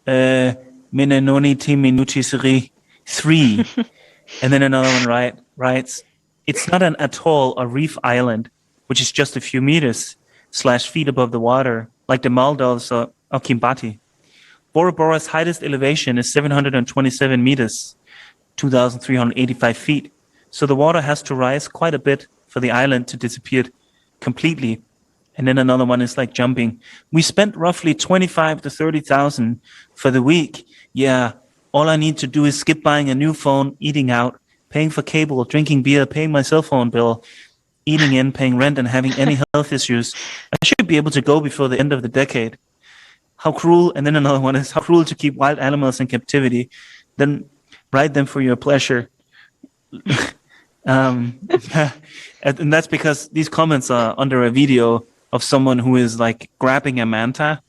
Minenoni Timinutisri 3. And then another one writes, it's not an atoll or reef island, which is just a few meters / feet above the water, like the Maldives or Kimbati. Bora Bora's highest elevation is 727 meters, 2,385 feet. So the water has to rise quite a bit for the island to disappear completely. And then another one is like jumping. We spent roughly 25 to 30,000 for the week. Yeah, all I need to do is skip buying a new phone, eating out, paying for cable, drinking beer, paying my cell phone bill, eating in, paying rent, and having any health issues. I should be able to go before the end of the decade. How cruel. And then another one is how cruel to keep wild animals in captivity. Then ride them for your pleasure. And that's because these comments are under a video of someone who is like grabbing a manta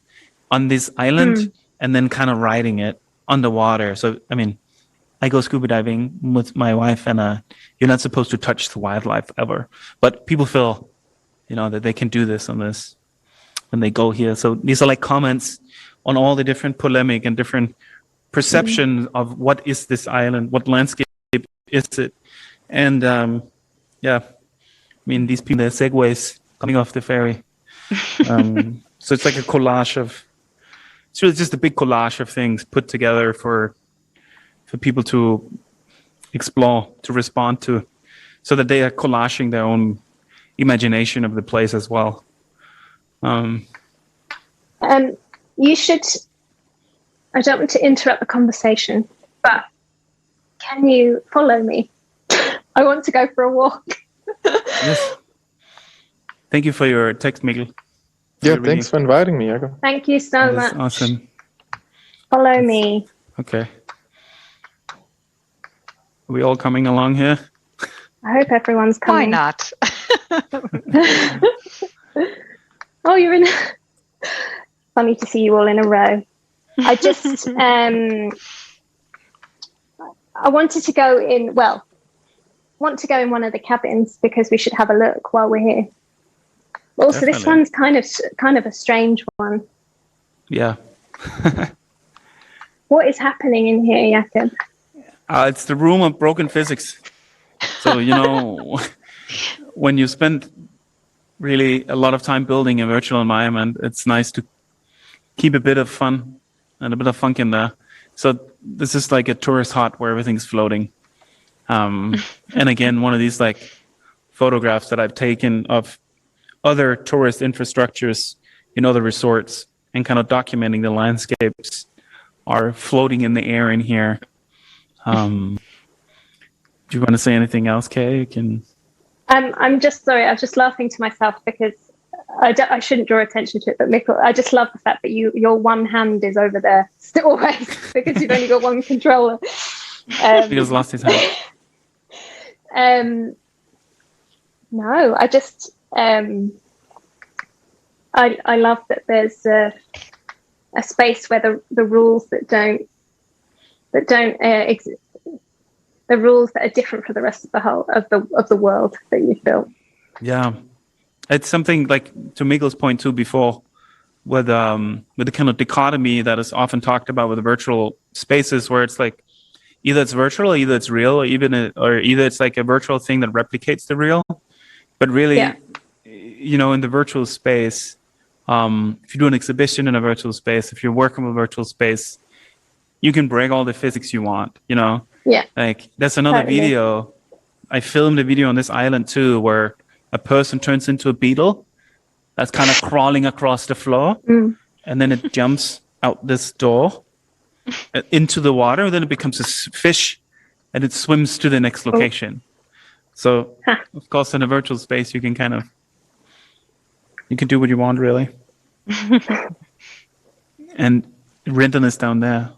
on this island and then kind of riding it underwater. So, I mean, I go scuba diving with my wife, and you're not supposed to touch the wildlife ever. But people feel, that they can do this on this when they go here. So these are like comments on all the different polemic and different perceptions of what is this island, what landscape is it. And these people, they're segways coming off the ferry. So it's like a collage it's really just a big collage of things put together for people to explore, to respond to, so that they are collaging their own imagination of the place as well. You should, I don't want to interrupt the conversation, but can you follow me? I want to go for a walk. Yes. Thank you for your text, Mikkel. Yeah, thanks for inviting me, Jakob. Thank you so much. Awesome. Follow me. Okay. Are we all coming along here? I hope everyone's coming. Why not? Oh, you're in. Funny to see you all in a row. I just, I wanted to go in, want to go in one of the cabins because we should have a look while we're here. Also, Definitely. This one's kind of a strange one. Yeah. What is happening in here, Jakob? It's the room of broken physics. So, when you spend really a lot of time building a virtual environment, it's nice to keep a bit of fun and a bit of funk in there. So this is like a tourist hut where everything's floating. And again, one of these like photographs that I've taken of other tourist infrastructures in other resorts and kind of documenting the landscapes are floating in the air in here. Do you want to say anything else, Kay? I'm just sorry. I was just laughing to myself because I shouldn't draw attention to it, but Mikkel, I just love the fact that your one hand is over there always because you've only got one controller. He's lost his hand. No, I just I love that there's a space where the rules that don't exist, the rules that are different for the rest of the world that you've built. Yeah, it's something like to Mikkel's point too before, with the kind of dichotomy that is often talked about with virtual spaces, where it's like either it's virtual, or either it's real, or either it's like a virtual thing that replicates the real. But really, in the virtual space, if you do an exhibition in a virtual space, if you're working with a virtual space, you can break all the physics you want. Yeah. Like there's another video. I filmed a video on this island too, where a person turns into a beetle that's kind of crawling across the floor, and then it jumps out this door into the water, and then it becomes a fish, and it swims to the next location. So, of course, in a virtual space, you can do what you want, really. And Rindon is down there.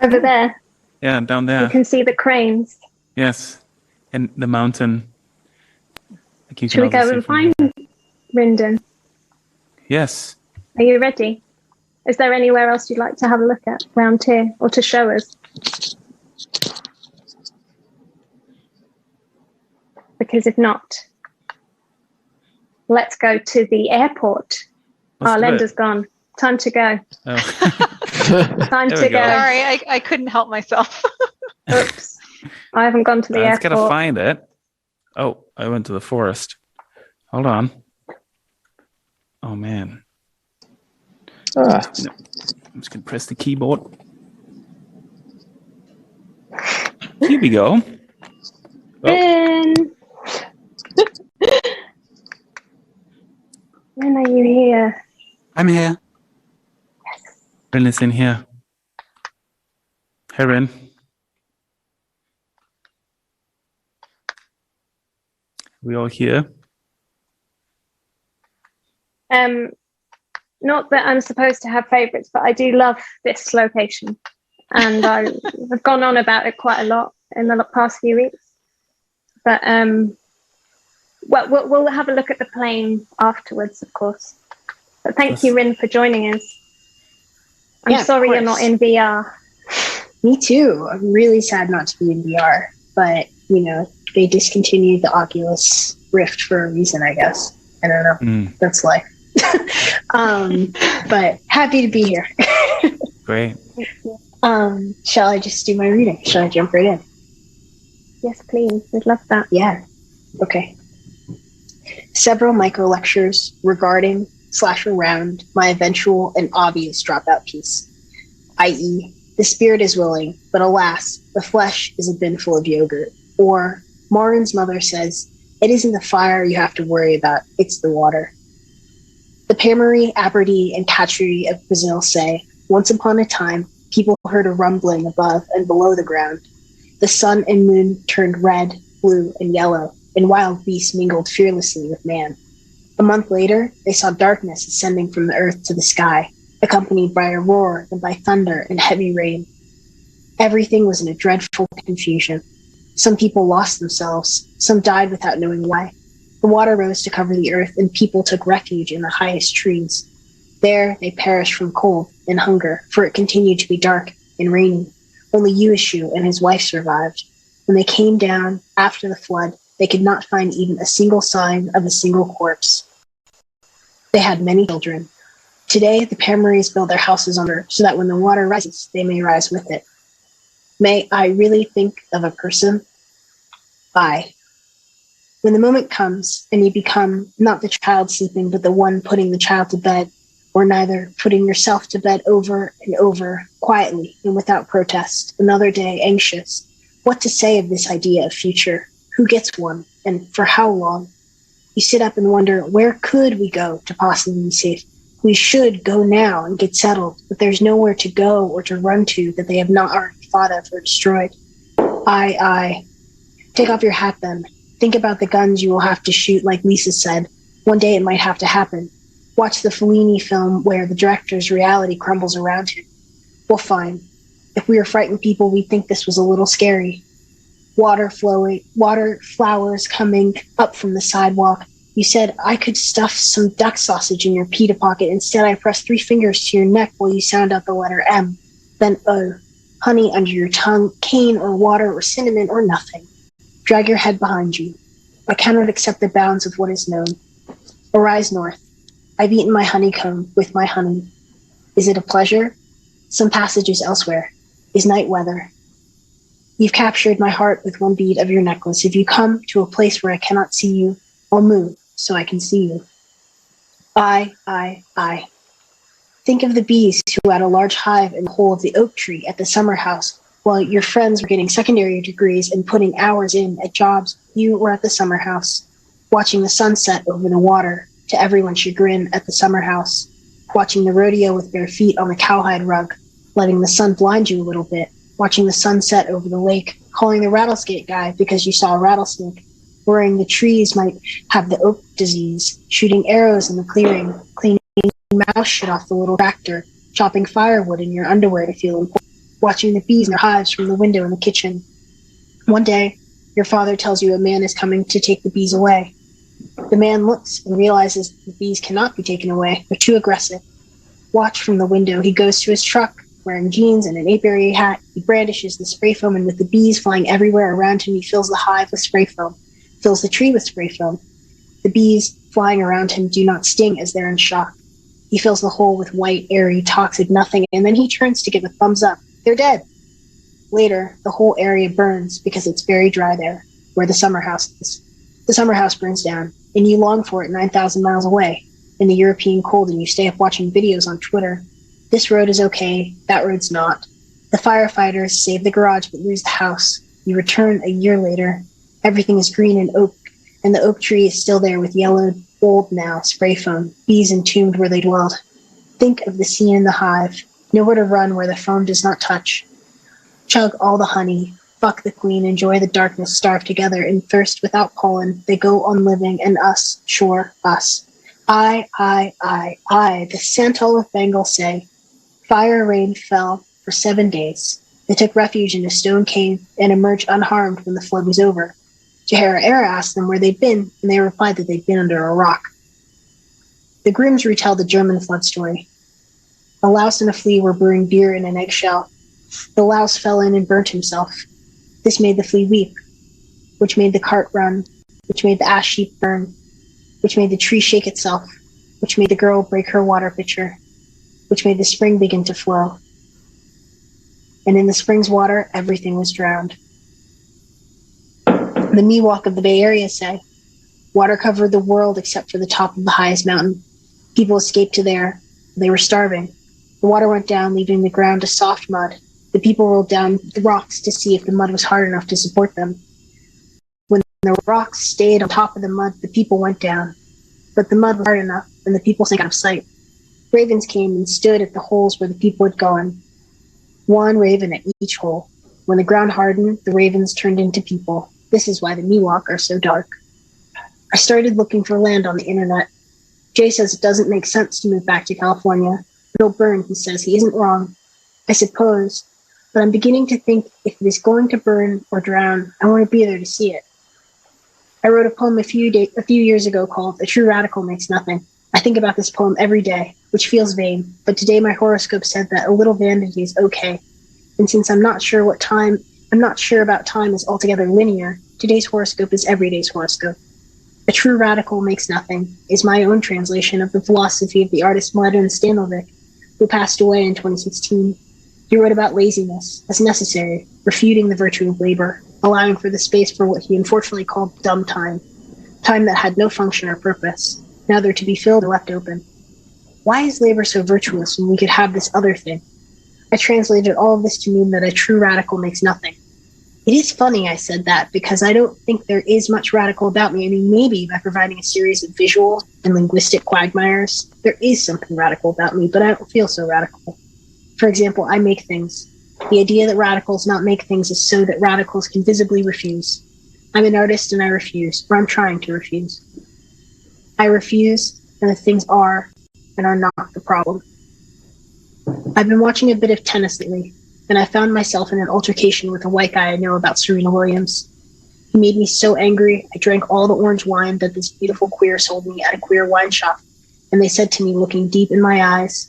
Over there. Yeah, down there. You can see the cranes. Yes, and the mountain. Should we go and find Rindon? Yes. Are you ready? Is there anywhere else you'd like to have a look at around here, or to show us? Because if not, let's go to the airport. Alenda's gone. Time to go. Oh. Time to go. Sorry, I couldn't help myself. Oops. I haven't gone to the airport. Let's gotta find it. Oh, I went to the forest. Hold on. Oh, man. I'm just going to press the keyboard. Here we go. Oh. When are you here? I'm here. Rin is in here. Hey, Rin. We all here? Not that I'm supposed to have favorites, but I do love this location, and I've gone on about it quite a lot in the past few weeks. But we'll have a look at the plane afterwards, of course. But thank you, Rin, for joining us. I'm sorry you're not in VR. Me too. I'm really sad not to be in VR, but they discontinued the Oculus Rift for a reason, I guess. I don't know. That's life. But happy to be here. Great. Shall I just do my reading? Shall I jump right in? Yes, please. We'd love that. Yeah. Okay. Several micro lectures regarding / around my eventual and obvious dropout piece, i.e., the spirit is willing, but alas, the flesh is a bin full of yogurt. Or, Maureen's mother says, it isn't the fire you have to worry about, it's the water. The Pamari, Aberdeen, and Catchery of Brazil say, once upon a time, people heard a rumbling above and below the ground. The sun and moon turned red, blue, and yellow, and wild beasts mingled fearlessly with man. A month later, they saw darkness ascending from the earth to the sky, accompanied by a roar and by thunder and heavy rain. Everything was in a dreadful confusion. Some people lost themselves, some died without knowing why. The water rose to cover the earth, and people took refuge in the highest trees. There they perished from cold and hunger, for it continued to be dark and rainy. Only Ueshu and his wife survived. When they came down after the flood, they could not find even a single sign of a single corpse. They had many children. Today, the Pamaris build their houses on earth so that when the water rises, they may rise with it. May I really think of a person? I. When the moment comes and you become not the child sleeping, but the one putting the child to bed, or neither, putting yourself to bed over and over, quietly and without protest, another day anxious, what to say of this idea of future? Who gets one, and for how long? You sit up and wonder, where could we go to possibly be safe? We should go now and get settled, but there's nowhere to go or to run to that they have not already thought of or destroyed. I. Take off your hat then. Think about the guns you will have to shoot, like Lisa said. One day it might have to happen. Watch the Fellini film where the director's reality crumbles around him. Well, fine. If we were frightened people, we'd think this was a little scary. Water flowing, water flowers coming up from the sidewalk. You said I could stuff some duck sausage in your pita pocket. Instead, I pressed 3 fingers to your neck while you sound out the letter M. Then O. Honey under your tongue, cane or water or cinnamon or nothing. Drag your head behind you. I cannot accept the bounds of what is known. Arise north. I've eaten my honeycomb with my honey. Is it a pleasure? Some passages elsewhere. Is night weather. You've captured my heart with one bead of your necklace. If you come to a place where I cannot see you, I'll move so I can see you. I. Think of the bees who had a large hive in the hole of the oak tree at the summer house while your friends were getting secondary degrees and putting hours in at jobs. You were at the summer house, watching the sunset over the water, to everyone's chagrin at the summer house, watching the rodeo with bare feet on the cowhide rug, letting the sun blind you a little bit, watching the sunset over the lake, calling the rattlesnake guy because you saw a rattlesnake, worrying the trees might have the oak disease, shooting arrows in the clearing, cleaning mouse shit off the little tractor, chopping firewood in your underwear to feel important, watching the bees in their hives from the window in the kitchen. One day, your father tells you a man is coming to take the bees away. The man looks and realizes the bees cannot be taken away. They're too aggressive. Watch from the window. He goes to his truck, wearing jeans and an apiary hat. He brandishes the spray foam, and with the bees flying everywhere around him, he fills the hive with spray foam, fills the tree with spray foam. The bees flying around him do not sting as they're in shock. He fills the hole with white, airy, toxic nothing, and then he turns to give a thumbs up. They're dead. Later, the whole area burns because it's very dry there, where the summer house is. The summer house burns down, and you long for it 9,000 miles away, in the European cold, and you stay up watching videos on Twitter. This road is okay, that road's not. The firefighters save the garage but lose the house. You return a year later. Everything is green and oak, and the oak tree is still there with yellowed, old now, spray foam, bees entombed where they dwelled. Think of the scene in the hive, nowhere to run where the foam does not touch. Chug all the honey, fuck the queen, enjoy the darkness, starve together in thirst without pollen. They go on living, and us, sure, us. I, the Santal of Bengal say, fire rain fell for 7 days. They took refuge in a stone cave and emerged unharmed when the flood was over. Jahara Era asked them where they'd been, and they replied that they'd been under a rock. The Grimms retell the German flood story. A louse and a flea were brewing beer in an eggshell. The louse fell in and burnt himself. This made the flea weep, which made the cart run, which made the ash heap burn, which made the tree shake itself, which made the girl break her water pitcher, which made the spring begin to flow. And in the spring's water, everything was drowned. The Miwok of the Bay Area say, water covered the world except for the top of the highest mountain. People escaped to there. They were starving. The water went down, leaving the ground a soft mud. The people rolled down the rocks to see if the mud was hard enough to support them. When the rocks stayed on top of the mud, the people went down. But the mud was hard enough, and the people sank out of sight. Ravens came and stood at the holes where the people had gone. One raven at each hole. When the ground hardened, the ravens turned into people. This is why the Miwok are so dark. I started looking for land on the internet. Jay says it doesn't make sense to move back to California. It'll burn, he says. He isn't wrong. I suppose. But I'm beginning to think if it is going to burn or drown, I want to be there to see it. I wrote a poem a few years ago called A True Radical Makes Nothing. I think about this poem every day, which feels vain, but today my horoscope said that a little vanity is okay. And since I'm not sure about time is altogether linear, today's horoscope is every day's horoscope. A True Radical Makes Nothing is my own translation of the philosophy of the artist Mladen Stanovic, who passed away in 2016. He wrote about laziness as necessary, refuting the virtue of labor, allowing for the space for what he unfortunately called dumb time that had no function or purpose, neither to be filled or left open. Why is labor so virtuous when we could have this other thing? I translated all of this to mean that a true radical makes nothing. It is funny I said that, because I don't think there is much radical about me. I mean, maybe by providing a series of visual and linguistic quagmires, there is something radical about me, but I don't feel so radical. For example, I make things. The idea that radicals not make things is so that radicals can visibly refuse. I'm an artist and I refuse, or I'm trying to refuse. I refuse, and the things are and are not the problem. I've been watching a bit of tennis lately, and I found myself in an altercation with a white guy I know about Serena Williams. He made me so angry, I drank all the orange wine that this beautiful queer sold me at a queer wine shop, and they said to me, looking deep in my eyes,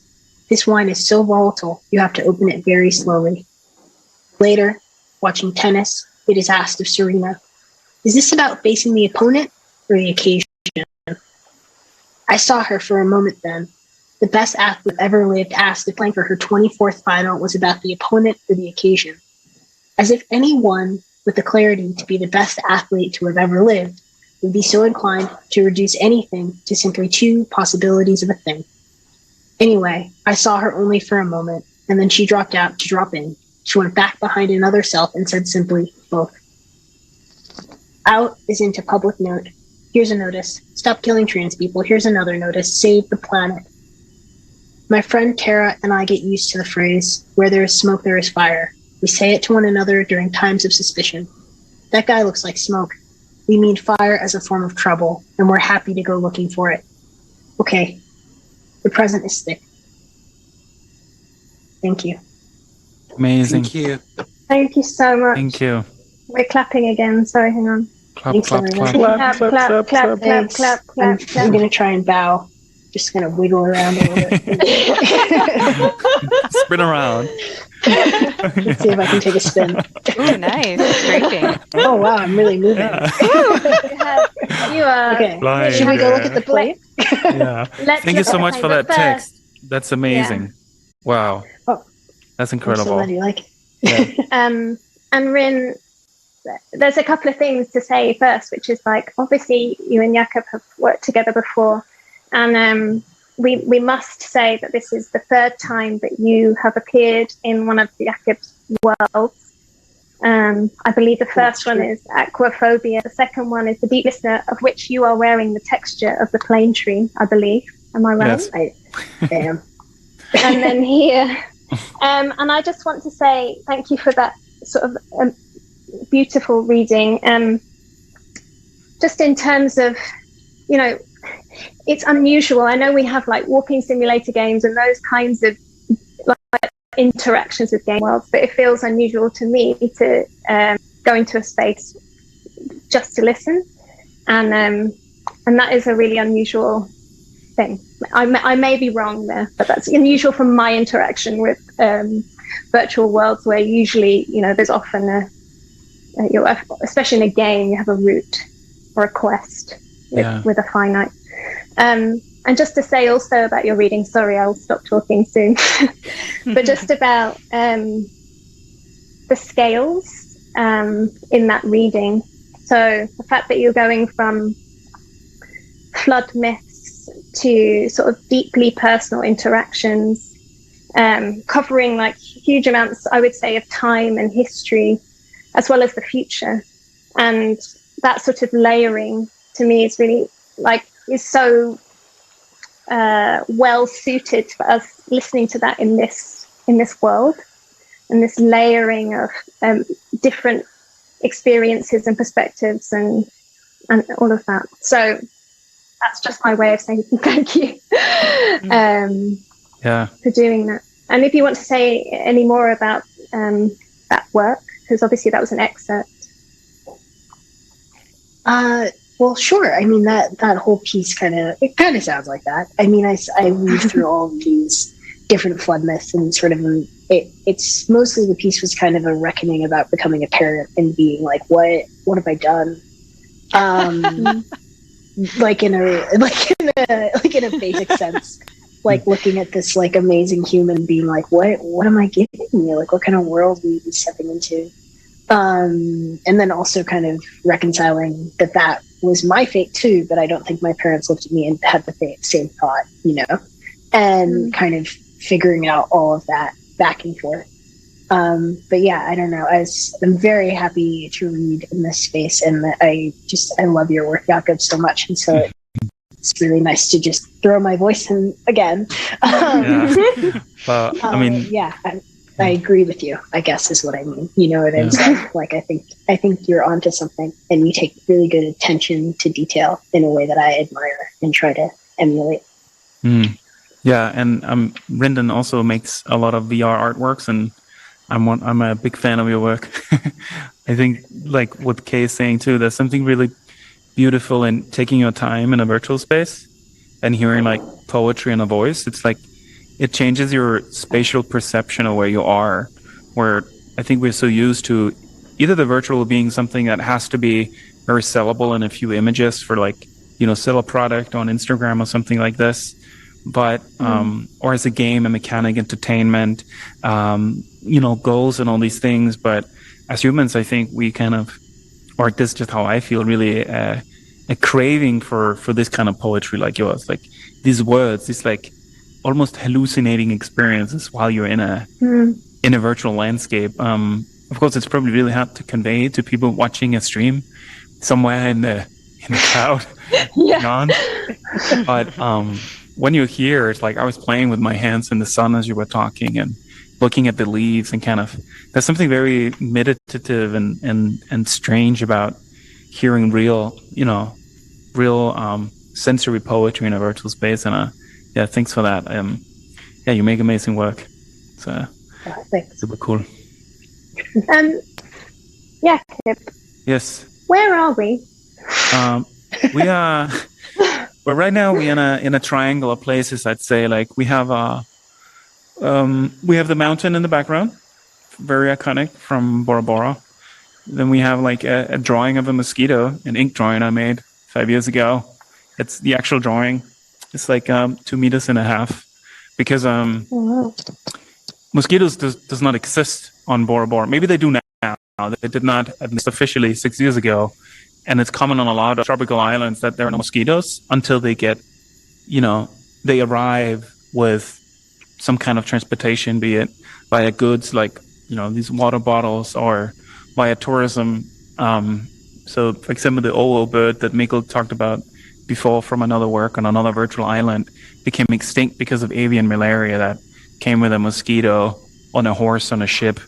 "This wine is so volatile, you have to open it very slowly." Later, watching tennis, it is asked of Serena, "Is this about facing the opponent or the occasion?" I saw her for a moment then. The best athlete ever lived asked if playing for her 24th final was about the opponent or the occasion. As if anyone with the clarity to be the best athlete to have ever lived would be so inclined to reduce anything to simply two possibilities of a thing. Anyway, I saw her only for a moment, and then she dropped out to drop in. She went back behind another self and said simply, both. Out is into public note. Here's a notice. Stop killing trans people. Here's another notice. Save the planet. My friend Tara and I get used to the phrase, where there is smoke, there is fire. We say it to one another during times of suspicion. That guy looks like smoke. We mean fire as a form of trouble, and we're happy to go looking for it. Okay. The present is thick. Thank you. Amazing. Thank you. Thank you so much. Thank you. We're clapping again. Sorry, hang on. Clap, Thanks, clap, everyone. clap. Clap, clap, clap, clap, clap, clap, I'm clap. going to try and bow. Just going to wiggle around a little bit. Spin around. Let's see if I can take a spin. Ooh, nice. Scraping. Oh, wow, I'm really moving. Yeah. You are. Okay, Flying, should we go look at the plate? Yeah. Let's Thank you so look much at for the that first. text. That's amazing. Wow. Oh, That's I'm so incredible. glad you like it. Yeah. And Rin, there's a couple of things to say first, which is like, obviously you and Jakob have worked together before, and we must say that this is the third time that you have appeared in one of Jakob's worlds. I believe the first one is aquaphobia. The second one is the deep listener, of which you are wearing the texture of the plane tree, I believe. Am I right? Yes. I am. And then here, and I just want to say thank you for that sort of beautiful reading. Just in terms of, you know, it's unusual. I know we have like walking simulator games and those kinds of like interactions with game worlds, but it feels unusual to me to go into a space just to listen, and that is a really unusual thing. I may be wrong there, but that's unusual from my interaction with virtual worlds, where usually, you know, there's often especially in a game, you have a route or a quest with a finite. And just to say also about your reading, sorry, I'll stop talking soon, but just about the scales in that reading. So the fact that you're going from flood myths to sort of deeply personal interactions, covering like huge amounts, I would say, of time and history, as well as the future. And that sort of layering to me is really is so well suited for us listening to that in this world, and this layering of different experiences and perspectives and all of that. So that's just my way of saying thank you for doing that. And if you want to say any more about that work, because obviously that was an excerpt. Well, sure. I mean, that whole piece kind of sounds like that. I mean, I read through all of these different flood myths, and sort of it's mostly the piece was kind of a reckoning about becoming a parent and being like, what have I done? Like in a basic sense, like looking at this like amazing human being like, what am I giving you? Like, what kind of world will you be stepping into? And then also kind of reconciling that was my fate too, but I don't think my parents looked at me and had the same thought, you know, and kind of figuring out all of that back and forth. But yeah, I don't know. I'm very happy to read in this space, and I love your work, Jakob, so much. And so it's really nice to just throw my voice in again. Well, I mean, I agree with you, I guess is what I mean. You know what I'm saying? Like, I think you're onto something, and you take really good attention to detail in a way that I admire and try to emulate. Yeah, and Rindon also makes a lot of VR artworks, and I'm a big fan of your work. I think, like what Kay is saying too, there's something really beautiful in taking your time in a virtual space and hearing like poetry in a voice. It's like it changes your spatial perception of where you are, where I think we're so used to either the virtual being something that has to be very sellable in a few images for like, sell a product on Instagram or something like this, but or as a game, a mechanic, entertainment, goals and all these things. But as humans, I think we kind of, or this is just how I feel, really a craving for this kind of poetry like yours, like these words, these like almost hallucinating experiences while you're in a virtual landscape. Of course, it's probably really hard to convey to people watching a stream somewhere in the cloud. Beyond. But when you're here, it's like I was playing with my hands in the sun as you were talking and looking at the leaves, and kind of there's something very meditative and strange about hearing real sensory poetry in a virtual space. And thanks for that. You make amazing work. So thanks. Super cool. Jakob. Yes. Where are we? We are. Well, right now we're in a triangle of places. I'd say, like, we have the mountain in the background, very iconic from Bora Bora. Then we have like a drawing of a mosquito, an ink drawing I made 5 years ago. It's the actual drawing. It's like 2.5 meters, because mosquitoes does not exist on Bora Bora. Maybe they do now. They did not, at least officially, 6 years ago. And it's common on a lot of tropical islands that there are no mosquitoes until they get, they arrive with some kind of transportation, be it via goods like, these water bottles, or via tourism. So, for example, the oo bird that Mikkel talked about before from another work on another virtual island became extinct because of avian malaria that came with a mosquito on a horse on a ship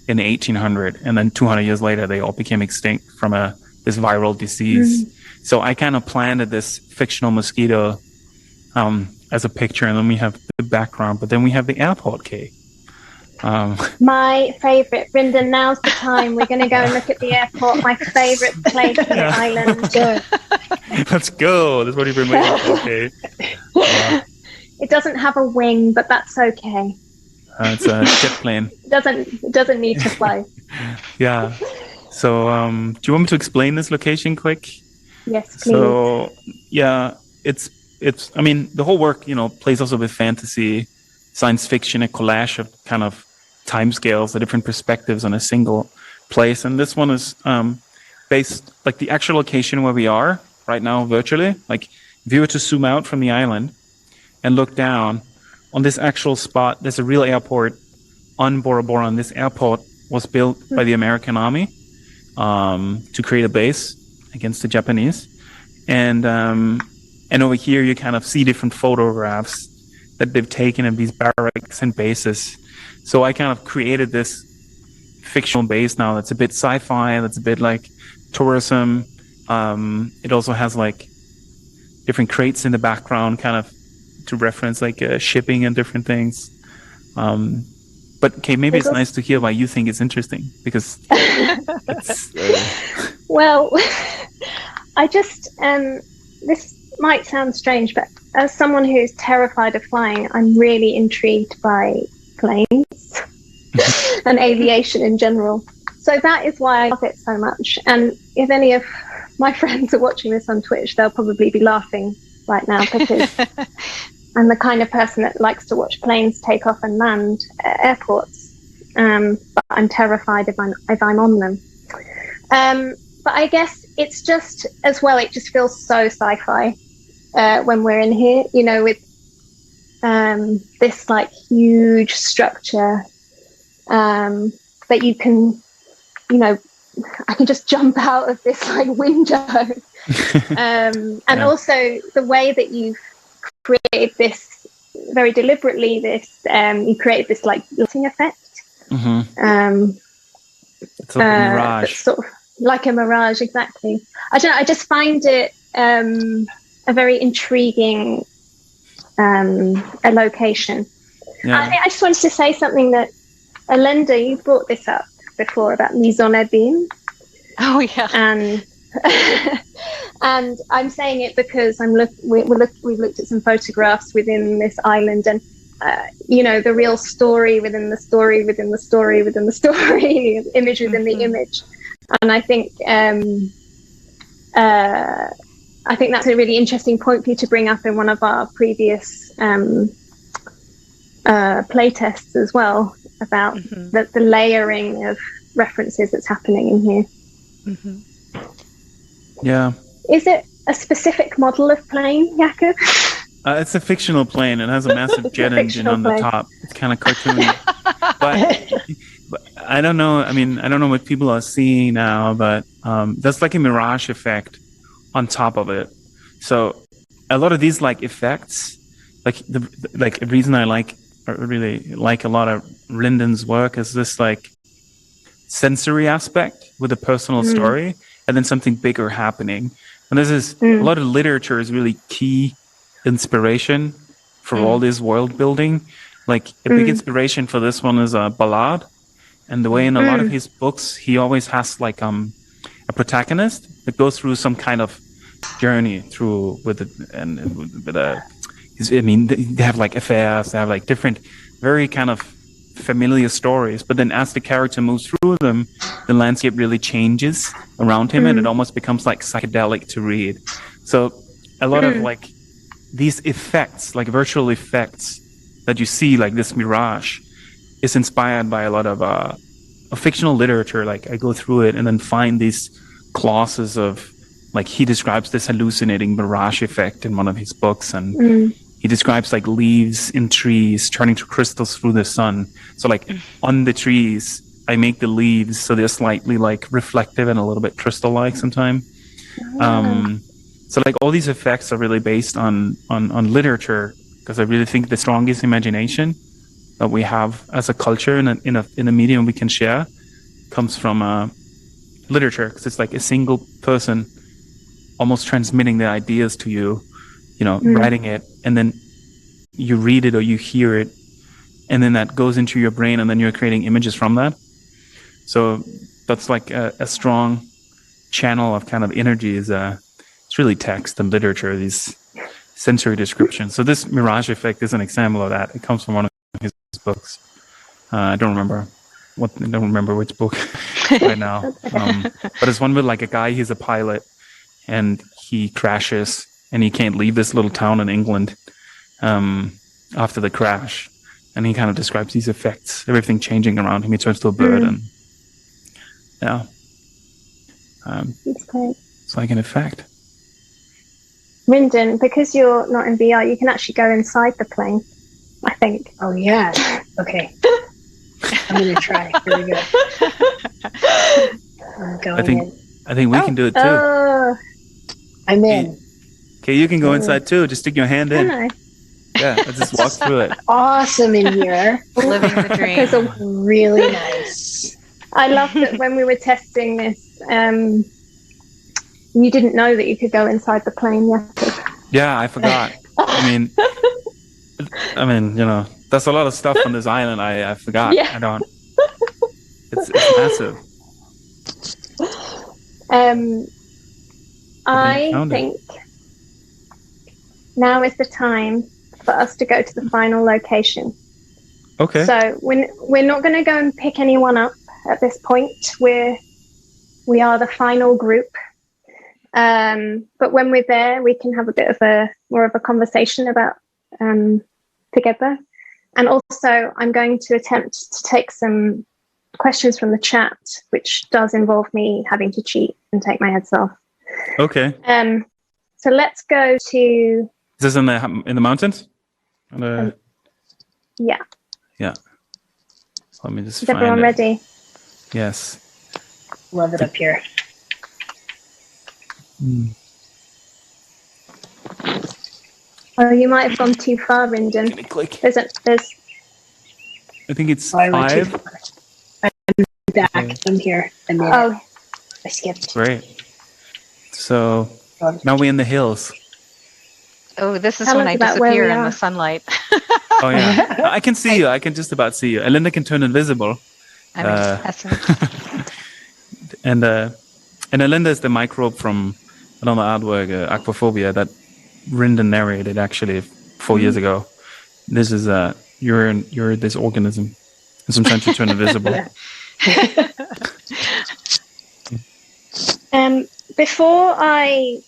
in the 1800s. And then 200 years later, they all became extinct from this viral disease. So I kind of planted this fictional mosquito as a picture, and then we have the background, but then we have the airport, Kay. My favourite, Rindon, now's the time. We're going to go and look at the airport, my favourite place on the island. Let's go. That's what you've been waiting for, okay. It doesn't have a wing, but that's okay. It's a jet plane. It doesn't need to fly. Yeah. So, do you want me to explain this location quick? Yes, please. So, yeah, it's. I mean, the whole work, plays also with fantasy, science fiction, a collage of kind of timescales, the different perspectives on a single place. And this one is based, like, the actual location where we are right now virtually. Like, if you were to zoom out from the island and look down on this actual spot, there's a real airport on Bora Bora, and this airport was built by the American Army to create a base against the Japanese. And over here, you kind of see different photographs that they've taken of these barracks and bases. So I kind of created this fictional base now that's a bit sci-fi, that's a bit like tourism. It also has like different crates in the background, kind of to reference like shipping and different things. But okay, maybe it's nice to hear why you think it's interesting, because it's, well, I just this might sound strange, but as someone who's terrified of flying, I'm really intrigued by planes and aviation in general. So that is why I love it so much. And if any of my friends are watching this on Twitch, they'll probably be laughing right now, because I'm the kind of person that likes to watch planes take off and land at airports. But I'm terrified if I'm on them. But I guess it's just, as well, it just feels so sci-fi when we're in here, with this like huge structure that you can, I can just jump out of this like window. And also the way that you've created this very deliberately, you create this like lighting effect It's like a mirage. Sort of like a mirage, exactly. I don't know. I just find it a very intriguing a location. Yeah. I just wanted to say something that Alenda, you brought this up before about mise en abîme. Oh yeah. And and I'm saying it because we've looked at some photographs within this island, and the real story within the story within the story within the story, image within the image. And I think that's a really interesting point for you to bring up in one of our previous play tests as well, about the layering of references that's happening in here. Yeah. Is it a specific model of plane, Jakob? It's a fictional plane. It has a massive jet engine on the top. It's kind of cartoony. but I don't know. I mean, I don't know what people are seeing now, but that's like a mirage effect on top of it. So a lot of these like effects, like the reason I really like a lot of Rindon's work is this like sensory aspect with a personal story, and then something bigger happening. And this is a lot of literature is really key inspiration for all this world building. Like a big inspiration for this one is a ballad, and the way in a lot of his books he always has like a protagonist that goes through some kind of journey through they have like affairs, they have like different very kind of familiar stories, but then as the character moves through them, the landscape really changes around him, and it almost becomes like psychedelic to read. So a lot of like these effects, like virtual effects that you see, like this mirage, is inspired by a lot of fictional literature. Like I go through it and then find these clauses of, like he describes this hallucinating mirage effect in one of his books, and he describes like leaves in trees turning to crystals through the sun. So like on the trees, I make the leaves so they're slightly like reflective and a little bit crystal-like sometimes. So like all these effects are really based on literature, because I really think the strongest imagination that we have as a culture in a medium we can share comes from literature, because it's like a single person almost transmitting the ideas to you, writing it, and then you read it or you hear it, and then that goes into your brain, and then you're creating images from that. So that's like a strong channel of kind of energy. It's really text and literature, these sensory descriptions. So this mirage effect is an example of that. It comes from one of his books. I don't remember which book right now. But it's one with like a guy, he's a pilot, and he crashes, and he can't leave this little town in England after the crash. And he kind of describes these effects, everything changing around him. He turns to a bird, and That's great. It's like an effect. Rindon, because you're not in VR, you can actually go inside the plane, I think. Oh, yeah. Okay. I'm going to try. Here we go. I'm going in. I think we can do it too. I'm in. Okay, you can go inside too. Just stick your hand in. Can I? Yeah, let's just walk through it. Awesome in here. Living the dream. Really nice. I love that when we were testing this, you didn't know that you could go inside the plane yet. Yeah, I forgot. I mean, there's a lot of stuff on this island I forgot. Yeah. I don't. It's massive. I think now is the time for us to go to the final location. Okay. So we're not going to go and pick anyone up at this point. We are the final group. But when we're there, we can have a bit of more of a conversation about together. And also, I'm going to attempt to take some questions from the chat, which does involve me having to cheat and take my heads off. Okay. So let's go to. Is this in the mountains? Yeah. Yeah. Let me just. Is everyone ready? Yes. Love it up here. Oh, you might have gone too far, Rindon. Give me click. There's. I think it's 5. I'm here. I'm in. Oh, I skipped. Great. So now we're in the hills. Oh, this is Tell when us I about where disappear we in the are. sunlight. Oh yeah, I can see you. I can just about see you. Alenda can turn invisible. I'm excellent. And Alenda is the microbe from another artwork, Aquaphobia, that Rindon narrated actually 4 years ago. This is you're this organism, and sometimes you turn invisible. Before I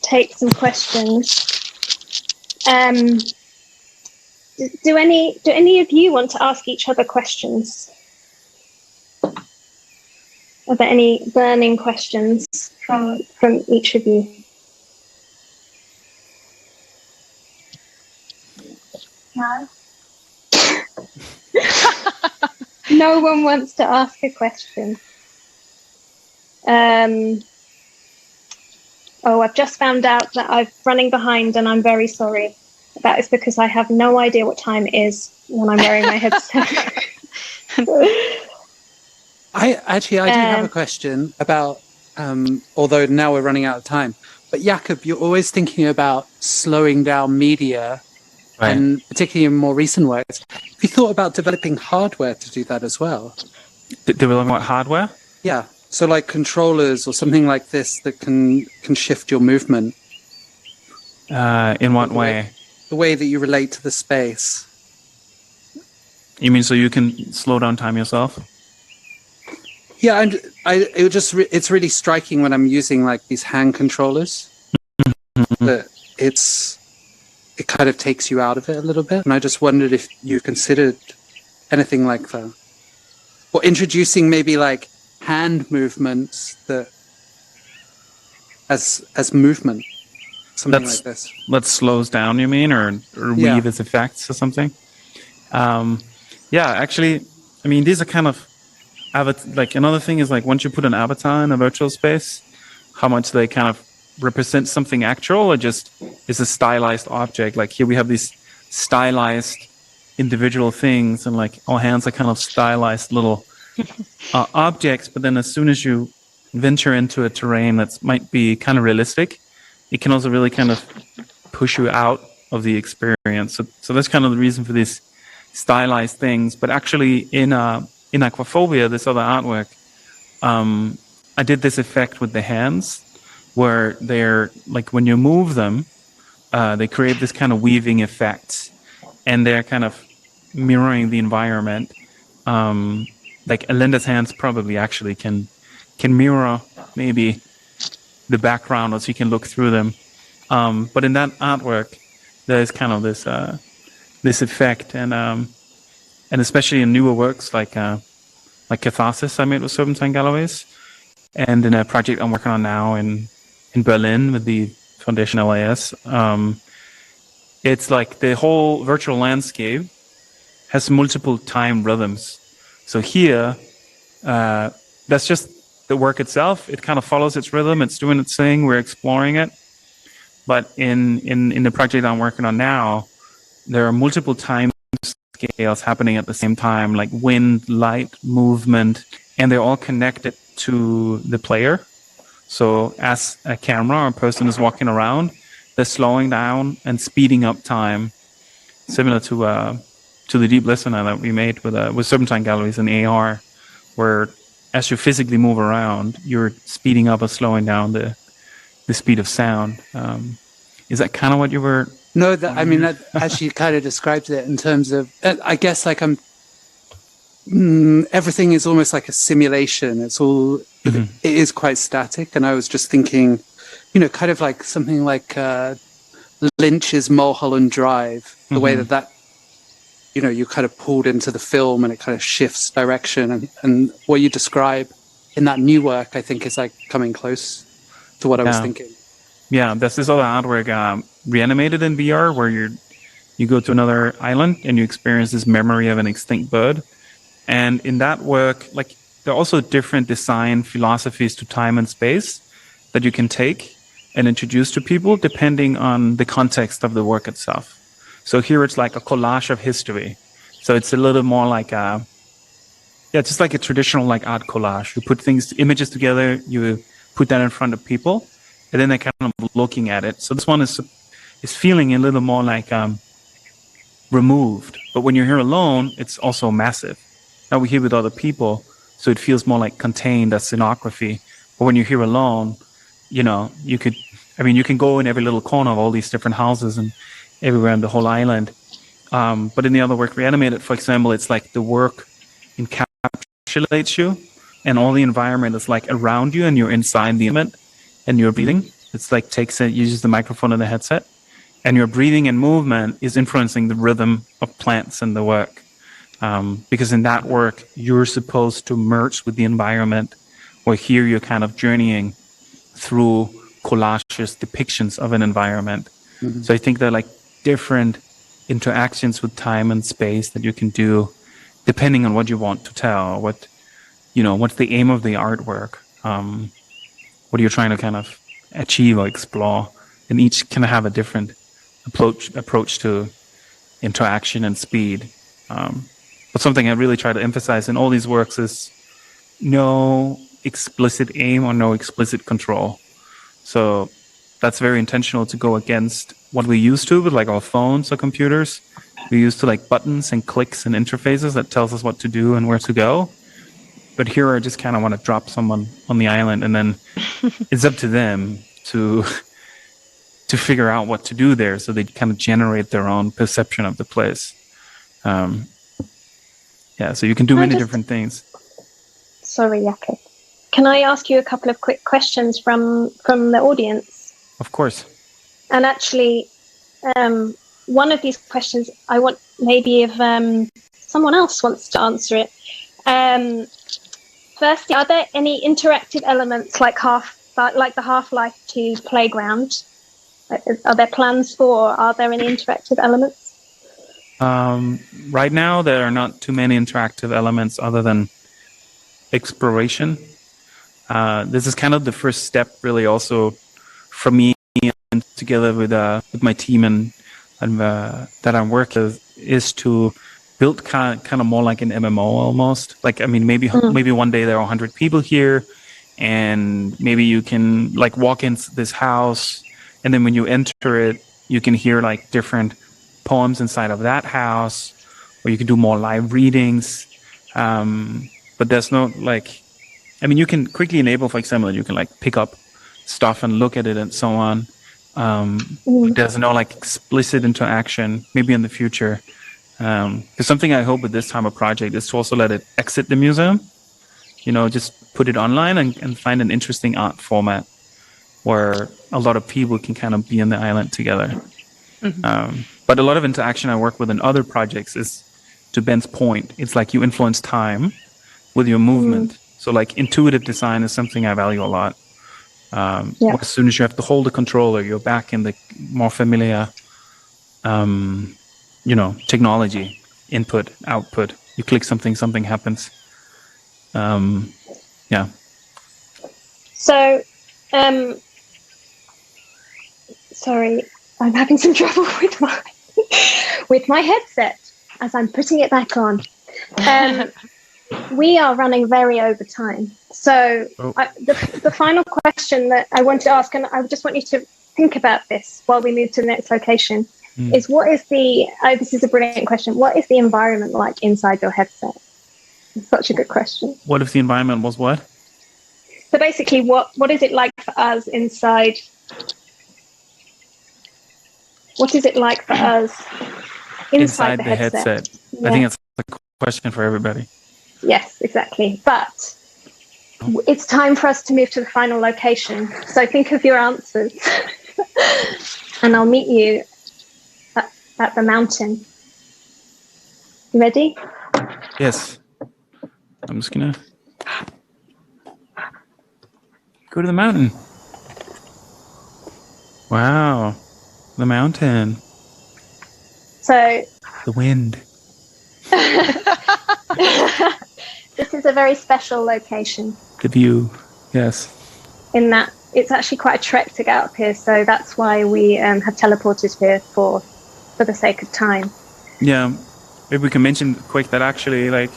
take some questions, do any of you want to ask each other questions? Are there any burning questions from each of you? No. No one wants to ask a question. Oh, I've just found out that I'm running behind and I'm very sorry. That is because I have no idea what time it is when I'm wearing my headset. I do have a question about, although now we're running out of time, but Jakob, you're always thinking about slowing down media, Right. and particularly in more recent works. Have you thought about developing hardware to do that as well? Developing what, hardware? Yeah, so like controllers or something like this that can shift your movement. In what way? The way that you relate to the space. You mean so you can slow down time yourself? Yeah, and it's really striking when I'm using like these hand controllers that it kind of takes you out of it a little bit. And I just wondered if you considered anything like that, or introducing maybe like hand movements that as movement, something like this. That slows down, you mean, or weave its effects or something? Yeah, actually, I mean, these are kind of like another thing is like once you put an avatar in a virtual space, how much they kind of represent something actual or just is a stylized object. Like here we have these stylized individual things, and like our hands are kind of stylized little objects. But then as soon as you venture into a terrain that might be kind of realistic, it can also really kind of push you out of the experience. So that's kind of the reason for these stylized things. But actually in Aquaphobia, this other artwork, I did this effect with the hands where they're like when you move them, they create this kind of weaving effect, and they're kind of mirroring the environment. Like Alenda's hands probably actually can mirror maybe the background, or so you can look through them. But in that artwork, there's kind of this effect, and especially in newer works like Catharsis I made with Serpentine galleries, and in a project I'm working on now in Berlin with the Foundation LAS. It's like the whole virtual landscape has multiple time rhythms. So here, that's just the work itself. It kind of follows its rhythm. It's doing its thing. We're exploring it. But in the project I'm working on now, there are multiple time scales happening at the same time, like wind, light, movement, and they're all connected to the player. So as a camera or a person is walking around, they're slowing down and speeding up time, similar to the Deep Listener that we made with Serpentine galleries in AR, where as you physically move around, you're speeding up or slowing down the speed of sound. Is that kind of what you were? No, I mean, that actually kind of describes it in terms of, I guess, like everything is almost like a simulation. It's all, it is quite static. And I was just thinking, kind of like something like Lynch's Mulholland Drive, the way that, you kind of pulled into the film and it kind of shifts direction. And what you describe in that new work, I think, is like coming close to what I was thinking. Yeah, there's this other artwork reanimated in VR where you go to another island and you experience this memory of an extinct bird. And in that work, like there are also different design philosophies to time and space that you can take and introduce to people depending on the context of the work itself. So here it's like a collage of history. So it's a little more like Yeah, just like a traditional like art collage. You put images together, you put that in front of people, and then they're kind of looking at it. So this one is feeling a little more like removed. But when you're here alone, it's also massive. Now we're here with other people, so it feels more like contained as scenography. But when you're here alone, you can go in every little corner of all these different houses and everywhere on the whole island. But in the other work, Reanimated, for example, it's like the work encapsulates you, and all the environment is like around you, and you're inside the element, and you're breathing. It's like uses the microphone and the headset, and your breathing and movement is influencing the rhythm of plants in the work. Because in that work, you're supposed to merge with the environment, where here you're kind of journeying through collages, depictions of an environment. Mm-hmm. So I think they're like different interactions with time and space that you can do depending on what you want to tell, what's the aim of the artwork, what you're trying to kind of achieve or explore, and each can have a different approach to interaction and speed. But something I really try to emphasize in all these works is no explicit aim or no explicit control. So that's very intentional to go against what we used to with like our phones or computers. We used to like buttons and clicks and interfaces that tells us what to do and where to go. But here I just kind of want to drop someone on the island, and then it's up to them to figure out what to do there, so they kind of generate their own perception of the place. So you can do many different things. Sorry, Jakob. Can I ask you a couple of quick questions from the audience? Of course. And actually, one of these questions, I want maybe if someone else wants to answer it. Firstly, are there any interactive elements like the Half-Life 2 playground? Are there plans for? Are there any interactive elements? Right now, there are not too many interactive elements other than exploration. This is kind of the first step, really, also for me, and together with my team and that I'm working with, is to build kind of more like an MMO almost. Like, I mean, maybe one day there are 100 people here, and maybe you can like walk into this house, and then when you enter it, you can hear like different poems inside of that house, or you can do more live readings. But there's no you can quickly enable, for example, you can like pick up stuff and look at it and so on. But there's no like explicit interaction, maybe in the future. Because something I hope with this type of project is to also let it exit the museum, just put it online and find an interesting art format where a lot of people can kind of be on the island together. Mm-hmm. But a lot of interaction I work with in other projects is, to Ben's point, it's like you influence time with your movement. So like intuitive design is something I value a lot. As soon as you have to hold the controller, you're back in the more familiar, technology, input, output. You click something happens. So, sorry, I'm having some trouble with my headset as I'm putting it back on. We are running very over time. So the final question that I want to ask, and I just want you to think about this while we move to the next location, is this is a brilliant question. What is the environment like inside your headset? It's such a good question. What if the environment was what? So basically, what is it like for us inside? What is it like for us inside the headset? Yeah. I think that's a question for everybody. Yes, exactly. But it's time for us to move to the final location. So think of your answers. And I'll meet you at the mountain. You ready? Yes. I'm just going to go to the mountain. Wow. The mountain. So the wind. This is a very special location. The view, yes. In that it's actually quite a trek to get up here, so that's why we have teleported here for the sake of time. Yeah, maybe we can mention quick that actually, like,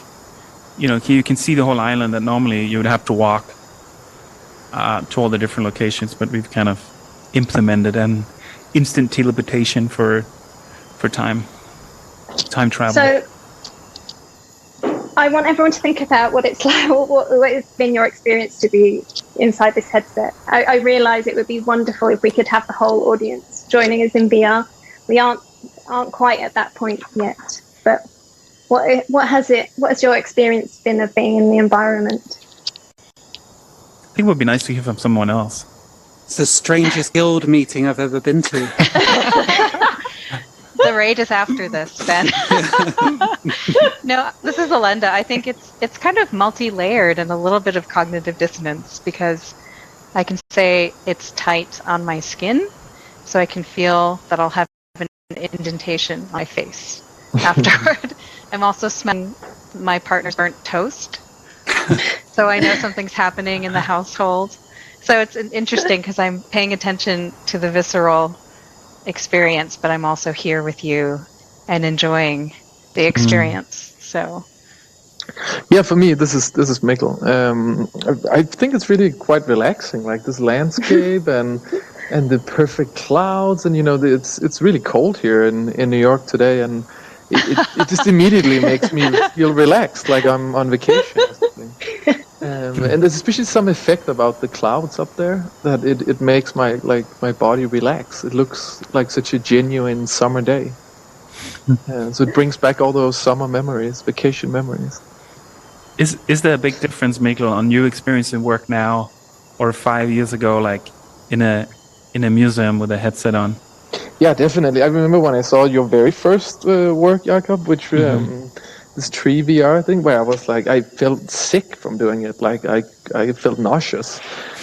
you can see the whole island that normally you would have to walk to all the different locations, but we've kind of implemented an instant teleportation for time travel. So I want everyone to think about what it's like, what has been your experience to be inside this headset. I realise it would be wonderful if we could have the whole audience joining us in VR. We aren't quite at that point yet, but what has your experience been of being in the environment? I think it would be nice to hear from someone else. It's the strangest guild meeting I've ever been to. The raid is after this, Ben. No, this is Alenda. I think it's kind of multi-layered and a little bit of cognitive dissonance, because I can say it's tight on my skin, so I can feel that I'll have an indentation on my face afterward. I'm also smelling my partner's burnt toast, so I know something's happening in the household. So it's interesting because I'm paying attention to the visceral experience, but I'm also here with you and enjoying the experience. So yeah, for me this is Mikkel. I think it's really quite relaxing, like this landscape and the perfect clouds, and it's really cold here in New York today, and it just immediately makes me feel relaxed, like I'm on vacation or something. And there's especially some effect about the clouds up there that it makes my body relax. It looks like such a genuine summer day. So it brings back all those summer memories, vacation memories. Is there a big difference, Mikkel, on you experiencing work now or 5 years ago, like in a museum with a headset on? Yeah, definitely. I remember when I saw your very first work, Jakob, which this tree VR thing, where I was like, I felt sick from doing it. Like I felt nauseous.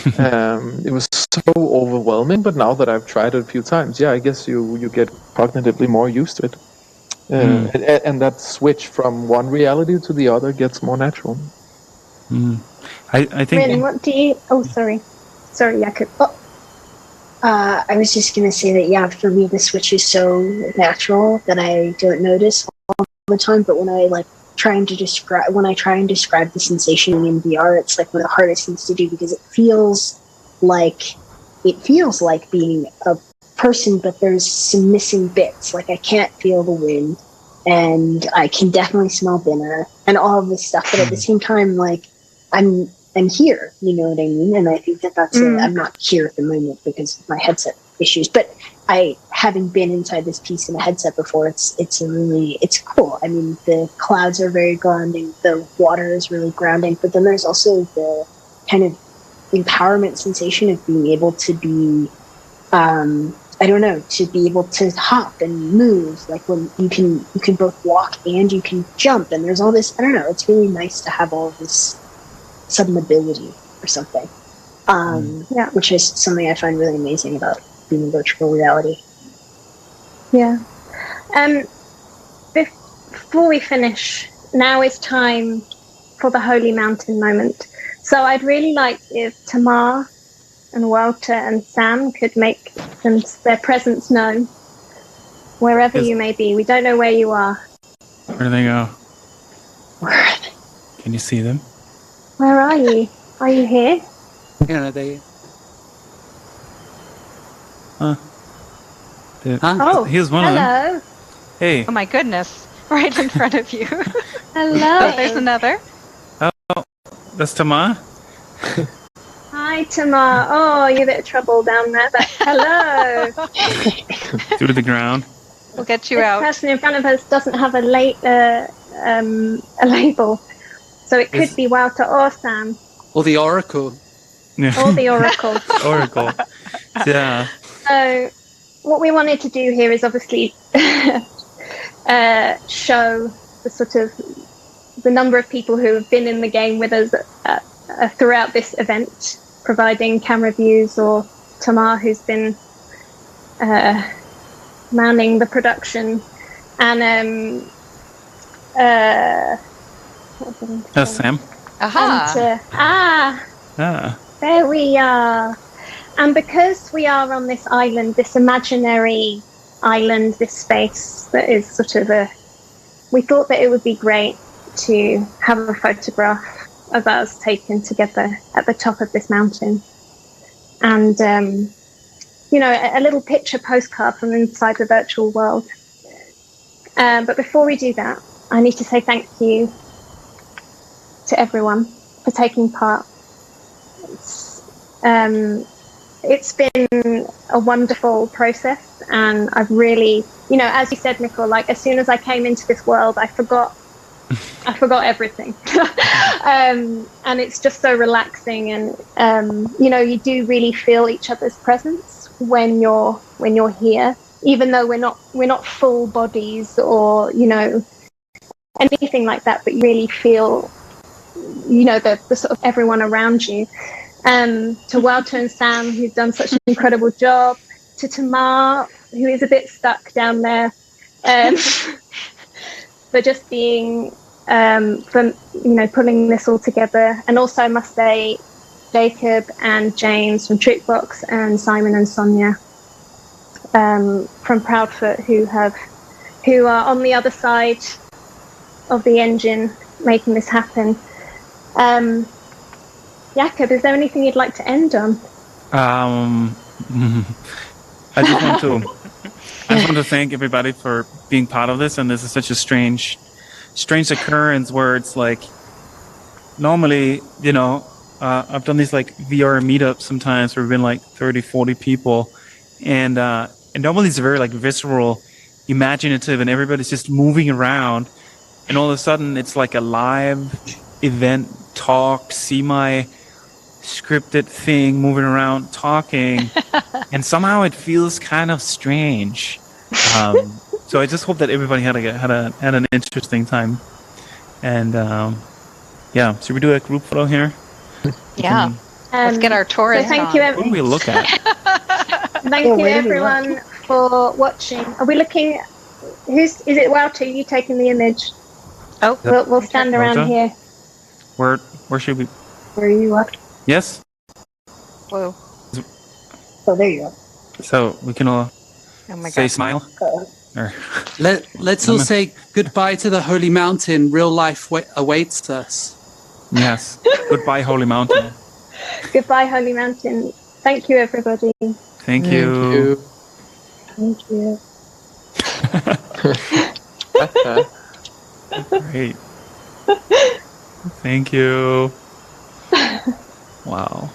It was so overwhelming. But now that I've tried it a few times, I guess you get cognitively more used to it, and that switch from one reality to the other gets more natural. I think. Rin, what do you? Oh, sorry, Jakob. I was just going to say that, for me, the switch is so natural that I don't notice all the time. But when I try and describe the sensation in VR, it's like one of the hardest things to do, because it feels like being a person, but there's some missing bits. Like I can't feel the wind, and I can definitely smell dinner and all of this stuff. But at the same time, I'm here, you know what I mean? And I think that's it. I'm not here at the moment because of my headset issues, but having been inside this piece in a headset before, it's cool. I mean, the clouds are very grounding, the water is really grounding, but then there's also the kind of empowerment sensation of being able to be, to be able to hop and move, like when you can both walk and you can jump, and there's all this, it's really nice to have all of this sudden ability or something, which is something I find really amazing about being in virtual reality. Before we finish, now is time for the holy mountain moment. So I'd really like if Tamar and Walter and Sam could make their presence known wherever you may be. We don't know where you are. Where do they go? Where are they? Can you see them? Where are you? Are you here? They. Oh, here's one of them. hello. Hey. Oh my goodness, right in front of you. Hello. Oh, there's another. Oh, that's Tamar. Hi, Tamar. Oh, you're a bit of trouble down there, but hello. Through the ground. We'll get you This out. person in front of us doesn't have a label, so it could be Walter or Sam. Or the Oracle. Yeah. Or the Oracle. Oracle. Yeah. So what we wanted to do here is obviously show the number of people who have been in the game with us throughout this event, providing camera views, or Tamar, who's been manning the production, and That's Sam. Aha. There we are. And because we are on this island, this imaginary island, this space that is we thought that it would be great to have a photograph of us taken together at the top of this mountain. And, a little picture postcard from inside the virtual world. But before we do that, I need to say thank you to everyone for taking part. It's been a wonderful process, and I've really, as you said, Mikkel, like as soon as I came into this world, I forgot everything. And it's just so relaxing, and you do really feel each other's presence when you're here, even though we're not full bodies or anything like that, but you really feel the sort of everyone around you. To Walter and Sam, who've done such an incredible job, to Tamar, who is a bit stuck down there, for just being for pulling this all together. And also I must say Jacob and James from Trickbox, and Simon and Sonia from Proudfoot, who are on the other side of the engine making this happen. Jakob, is there anything you'd like to end on? I just want to thank everybody for being part of this. And this is such a strange occurrence where it's like, normally, I've done these like VR meetups sometimes where we've been like 30, 40 people. And normally it's very like visceral, imaginative, and everybody's just moving around. And all of a sudden it's like a live event, talk, semi-scripted thing, moving around, talking. And somehow it feels kind of strange. So I just hope that everybody had an interesting time. And should we do a group photo here? Yeah. Let's get our tourist so thank on. you, What do we look at? Thank you everyone for watching. Are we looking? Is it Walter? You taking the image? Oh, We'll stand around Walter? here. Where should we? Where are you at? Yes. whoa. Oh, there you are. So we can all Oh my say God. smile. Or Let's all say goodbye to the holy mountain. Real life awaits us. yes. Goodbye, Holy Mountain. Goodbye, Holy Mountain. Thank you, everybody. Thank you. Thank you. Great. Thank you. Wow.